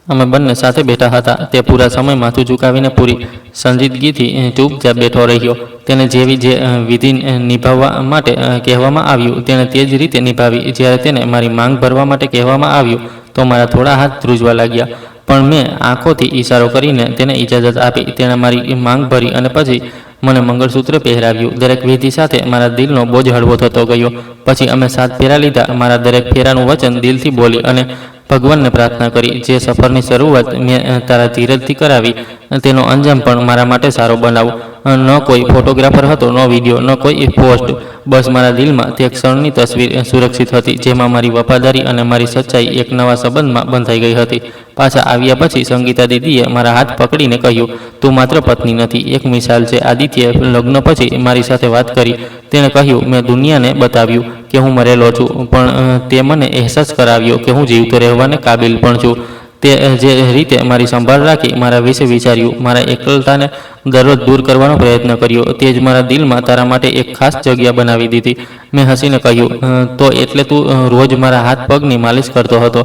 અમે બંને સાથે બેઠા હતા. તે પૂરા સમય માથું ઝુકાવીને પૂરી સંજીદગીથી ચૂપચાપ બેઠો રહ્યો. તેને જેવી જે વિધિ નિભાવવા માટે કહેવામાં આવ્યું તેણે તે જ રીતે નિભાવી. જ્યારે તેને મારી માંગ ભરવા માટે કહેવામાં આવ્યું તો મારા થોડા હાથ ધ્રુજવા લાગ્યા, પણ મેં આંખોથી ઈશારો કરીને તેને ઇજાજત આપી. તેણે મારી માંગ ભરી અને પછી મને મંગળસૂત્ર પહેરાવ્યું. દરેક વિધિ સાથે મારા દિલનો બોજ હળવો થતો ગયો. પછી અમે 7 ફેરા લીધા. મારા દરેક ફેરાનું વચન દિલથી બોલી અને ભગવાનને પ્રાર્થના કરી, જે સફરની શરૂઆત મેં તારા ધીરજથી કરાવી તેનો અંજામ પણ મારા માટે સારો બનાવ. ન કોઈ ફોટોગ્રાફર હતો, ન વિડીયો, ન કોઈ પોસ્ટ. બસ મારા દિલમાં તે ક્ષણની તસવીર સુરક્ષિત હતી, જેમાં મારી વફાદારી અને મારી સચ્ચાઈ એક નવા સંબંધમાં બંધાઈ ગઈ હતી. પાછા આવ્યા પછી સંગીતા દીદીએ મારા હાથ પકડીને કહ્યું, તું માત્ર પત્ની નથી, એક મિસાલ છે. આદિત્યએ લગ્ન પછી મારી સાથે વાત કરી. તેણે કહ્યું, મેં દુનિયાને બતાવ્યું કે હું મરેલો છું, પણ તે મને અહેસાસ કરાવ્યો કે હું જીવતો રહેવાને કાબિલ પણ છું. તે જે રીતે મારી સંભાળ રાખી, મારા વિશે વિચાર્યું, મારા એકલતાને દરરોજ દૂર કરવાનો પ્રયત્ન કર્યો, તે જ મારા દિલમાં તારા માટે એક ખાસ જગ્યા બનાવી દીધી. મેં હસીને કહ્યું, તો એટલે તું રોજ મારા હાથ પગની માલિશ કરતો હતો?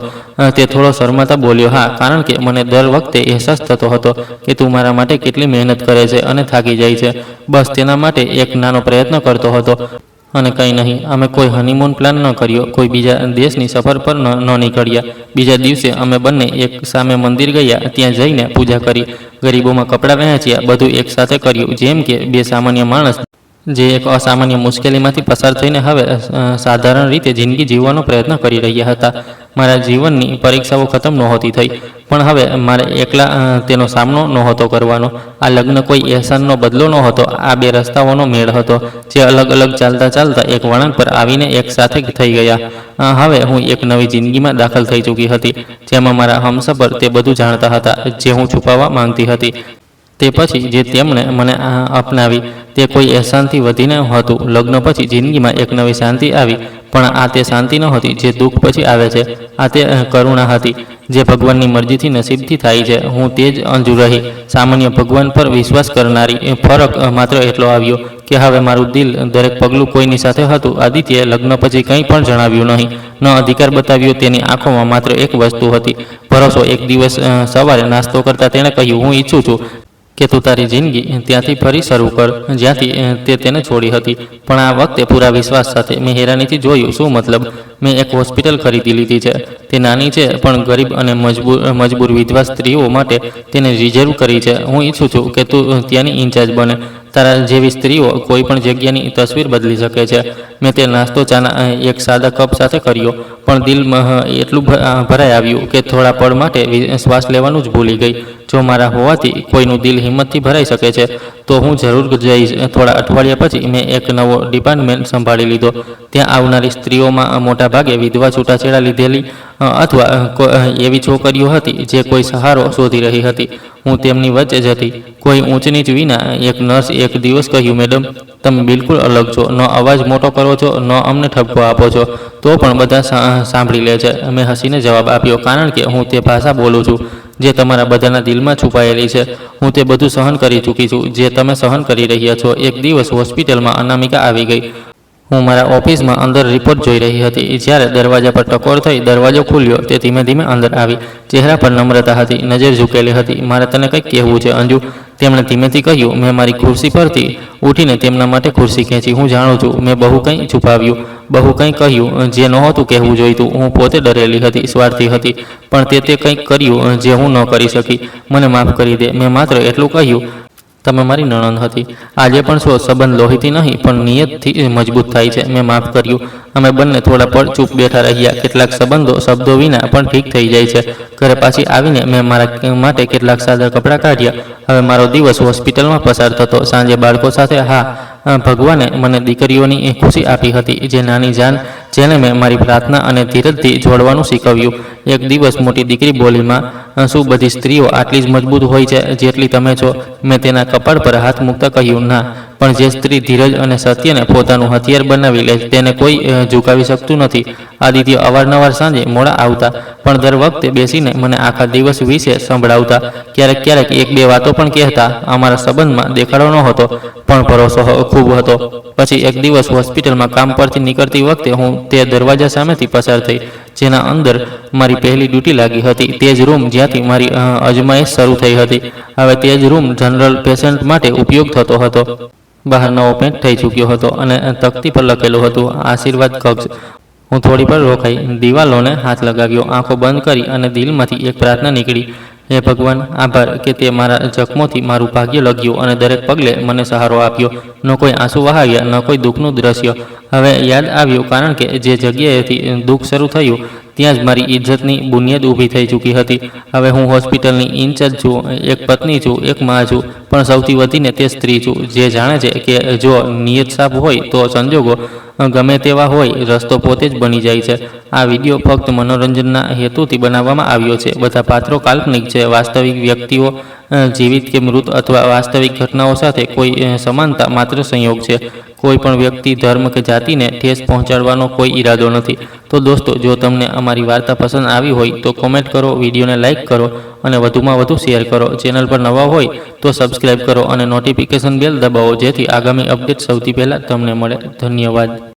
તે થોડો શરમાતા બોલ્યો, હા, કારણ કે મને દર વખતે અહેસાસ થતો હતો કે તું મારા માટે કેટલી મહેનત કરે છે અને થાકી જાય છે. બસ તેના માટે એક નાનો પ્રયત્ન કરતો હતો અને કંઈ નહીં. અમે કોઈ હનીમૂન પ્લાન ન કર્યો, કોઈ બીજા દેશની સફર પર ન નીકળ્યા. બીજા દિવસે અમે બંને એક સામે મંદિર ગયા. ત્યાં જઈને પૂજા કરી, ગરીબોમાં કપડાં વહેંચ્યા, બધું એક સાથે કર્યું, જેમ કે 2 સામાન્ય માણસ જે એક અસામાન્ય મુશ્કેલીમાંથી પસાર થઈને હવે સાધારણ રીતે જિંદગી જીવવાનો પ્રયત્ન કરી રહ્યા હતા. મારા જીવનની પરીક્ષાઓ ખતમ નહોતી થઈ, પણ હવે મારે એકલા તેનો સામનો નહોતો કરવાનો. આ લગ્ન કોઈ અહેસાનનો બદલો નહોતો, આ 2 રસ્તાઓનો મેળ હતો, જે અલગ અલગ ચાલતા ચાલતા એક વળાંક પર આવીને એક સાથે થઈ ગયા. હવે હું એક નવી જિંદગીમાં દાખલ થઈ ચૂકી હતી, જેમાં મારા હમસફર તે બધું જાણતા હતા જે હું છુપાવવા માંગતી હતી. તે પછી જે તેમણે મને અપનાવી તે કોઈ અહેસાનથી વધીને હતું. લગ્ન પછી જિંદગીમાં એક નવી શાંતિ આવી, પણ આ તે શાંતિ નહોતી જે દુઃખ પછી આવે છે. આ તે કરુણા હતી જે ભગવાનની મરજીથી નસીબથી થાય છે. હું તે જ અંજુ રહી, સામાન્ય ભગવાન પર વિશ્વાસ કરનારી. ફરક માત્ર એટલો આવ્યો કે હવે મારું દિલ દરેક પગલું કોઈની સાથે હતું. આદિત્યએ લગ્ન પછી કંઈ પણ જણાવ્યું નહીં, ન અધિકાર બતાવ્યો. તેની આંખોમાં માત્ર એક વસ્તુ હતી, ભરોસો. એક દિવસ સવારે નાસ્તો કરતાં તેણે કહ્યું, હું ઈચ્છું છું કે તું તારી જિંદગી ત્યાંથી ફરી શરૂ કર જ્યાંથી તે તેને છોડી હતી. પણ આ વખતે પૂરા વિશ્વાસ સાથે. મેં હેરાનીથી જોયું, શું મતલબ? મેં એક હોસ્પિટલ ખરીદી લીધી છે. તે નાની છે, પણ ગરીબ અને મજબૂર વિધવા સ્ત્રીઓ માટે તેને રિઝર્વ કરી છે. હું ઈચ્છું છું કે તું ત્યાંની ઇન્ચાર્જ બને. તારા જેવી સ્ત્રીઓ કોઈ પણ જગ્યાની તસવીર બદલી શકે છે. મેં તે નાસ્તો ચાના એક સાદા કપ સાથે કર્યો, પણ દિલમાં એટલું ભરાઈ આવ્યું કે થોડા પળ માટે શ્વાસ લેવાનું જ ભૂલી ગઈ. જો મારા હોવાથી કોઈનું દિલ હિંમતથી ભરાઈ શકે છે તો હું જરૂર જઈશ. થોડા અઠવાડિયા પછી મેં એક નવો ડિપાર્ટમેન્ટ સંભાળી લીધો. ત્યાં આવનારી સ્ત્રીઓમાં મોટા ભાગે વિધવા છૂટાછેડા લીધેલી અથવા એવી છોકરીઓ હતી જે કોઈ સહારો શોધી રહી હતી. હું તેમની વચ્ચે જ હતી, કોઈ ઊંચ નીચ વિના. એક નર્સ એક દિવસ કહ્યું, મેડમ, તમે બિલકુલ અલગ છો. ન અવાજ મોટો કરો છો, ન અમને ઠપકો આપો છો, તો પણ બધા સાંભળી લે છે. મેં હસીને જવાબ આપ્યો, કારણ કે હું તે ભાષા બોલું છું જે તમારા બધાના દિલમાં છુપાયેલી છે. હું તે બધું સહન કરી ચૂકી છું જે તમે સહન કરી રહ્યા છો. એક દિવસ હોસ્પિટલમાં અનામિકા આવી ગઈ. હું મારા ઓફિસમાં અંદર રિપોર્ટ જોઈ રહી હતી. જ્યારે દરવાજા પર ટકોર થઈ, દરવાજો ખુલ્યો. તે ધીમે ધીમે અંદર આવી. ચહેરા પર નમ્રતા હતી, નજર ઝૂકેલી હતી. મારે તને કંઈક કહેવું છે અંજુ, તેમણે ધીમેથી કહ્યું. મેં મારી ખુરશી પરથી ઉઠીને તેમના માટે ખુરશી ખેંચી. હું જાણું છું, મેં બહુ કંઈ છુપાવ્યું, બહુ કંઈ કહ્યું જે નહોતું કહેવું જોઈતું. હું પોતે ડરેલી હતી, સ્વાર્થી હતી, પણ તે કંઈક કર્યું જે હું ન કરી શકી. મને માફ કરી દે. મેં માત્ર એટલું કહ્યું, તમે મારી નણંદ હતી. આજે પણ શું સંબંધ લોહીથી નહીં પણ નિયતથી મજબૂત થાય છે. મેં માફ કર્યું. અમે બંને થોડા પળ ચૂપ બેઠા રહ્યા. કેટલાક સંબંધો શબ્દો વિના પણ ઠીક થઈ જાય છે. ઘરે પાછી આવીને મેં મારા માટે કેટલાક સાદા કપડાં કાઢ્યા. હવે મારો દિવસ હોસ્પિટલમાં પસાર થતો, સાંજે બાળકો સાથે. હા, ભગવાને મને દીકરીઓની ખુશી આપી હતી, જે નાની જાન જેને મેં મારી પ્રાર્થના અને ધીરજથી જોડવાનું શીખવ્યું. એક દિવસ મોટી દીકરી બોલી, માં, શું બધી સ્ત્રીઓ આટલી જ મજબૂત હોય છે જેટલી તમે છો? મેં તેના કપાળ પર હાથ મૂકતા કહ્યું, ના, પણ જે સ્ત્રી ધીરજ અને સત્યને પોતાનું હથિયાર બનાવી લે તેને કોઈ ઝુકાવી શકતું નથી. આદિત્ય અવારનવાર સાંજે મોડા આવતા, પણ દર વખતે બેસીને મને આખા દિવસ વિશે સંભળાવતા. ક્યારેક ક્યારેક એક બે વાતો પણ કહેતા. અમારા સંબંધમાં દેખાડો નહોતો, પણ ભરોસો ખૂબ હતો. પછી એક દિવસ હોસ્પિટલમાં કામ પરથી નીકળતી વખતે હું તે દરવાજા સામેથી પસાર થઈ જેના અંદર મારી પહેલી ડ્યુટી લાગી હતી. તે જ રૂમ જ્યાંથી મારી અજમાયશ શરૂ થઈ હતી. હવે તે જ રૂમ જનરલ પેશન્ટ માટે ઉપયોગ થતો હતો. બહાર નવો પેન્ટ થઈ ચૂક્યો હતો અને તકતી પર લખેલું હતું, આશીર્વાદ કક્ષ. હું થોડી પર રોકાઈ, દિવાલોને હાથ લગાવ્યો, આંખો બંધ કરી અને દિલમાંથી એક પ્રાર્થના નીકળી, હે ભગવાન, આભાર કે તે મારા જખમોથી મારું ભાગ્ય લગ્યું અને દરેક પગલે મને સહારો આપ્યો. ન કોઈ આંસુ વહાવ્યા, ન કોઈ દુઃખનું દ્રશ્ય. હવે યાદ આવ્યું, કારણ કે જે જગ્યાએથી દુઃખ શરૂ થયું ત્યાં જ મારી ઇજ્જતની બુનિયાદ ઊભી થઈ ચૂકી હતી. હવે હું હોસ્પિટલની ઇન્ચાર્જ છું, એક પત્ની છું, એક મા છું, પણ સૌથી વધીને તે સ્ત્રી છું જે જાણે છે કે જો નિયત સાફ હોય તો સંજોગો ગમે તેવા હોય રસ્તો પોતે જ બની જાય છે. આ વિડીયો ફક્ત મનોરંજનના હેતુથી બનાવવામાં આવ્યો છે. બધા પાત્રો કાલ્પનિક છે. વાસ્તવિક વ્યક્તિઓ, જીવિત કે મૃત અથવા વાસ્તવિક ઘટનાઓ સાથે કોઈ સમાનતા માત્ર સંયોગ છે. કોઈ પણ વ્યક્તિ, ધર્મ કે જાતિને ઠેસ પહોંચાડવાનો કોઈ ઈરાદો નથી. તો દોસ્તો, જો તમને અમારી વાર્તા પસંદ આવી હોય તો કોમેન્ટ કરો, વિડીયોને લાઇક કરો અને વધુમાં વધુ શેર કરો. ચેનલ પર નવા હોય તો સબસ્ક્રાઈબ કરો અને નોટિફિકેશન બેલ દબાવો જેથી આગામી અપડેટ સૌથી પહેલાં તમને મળે. ધન્યવાદ.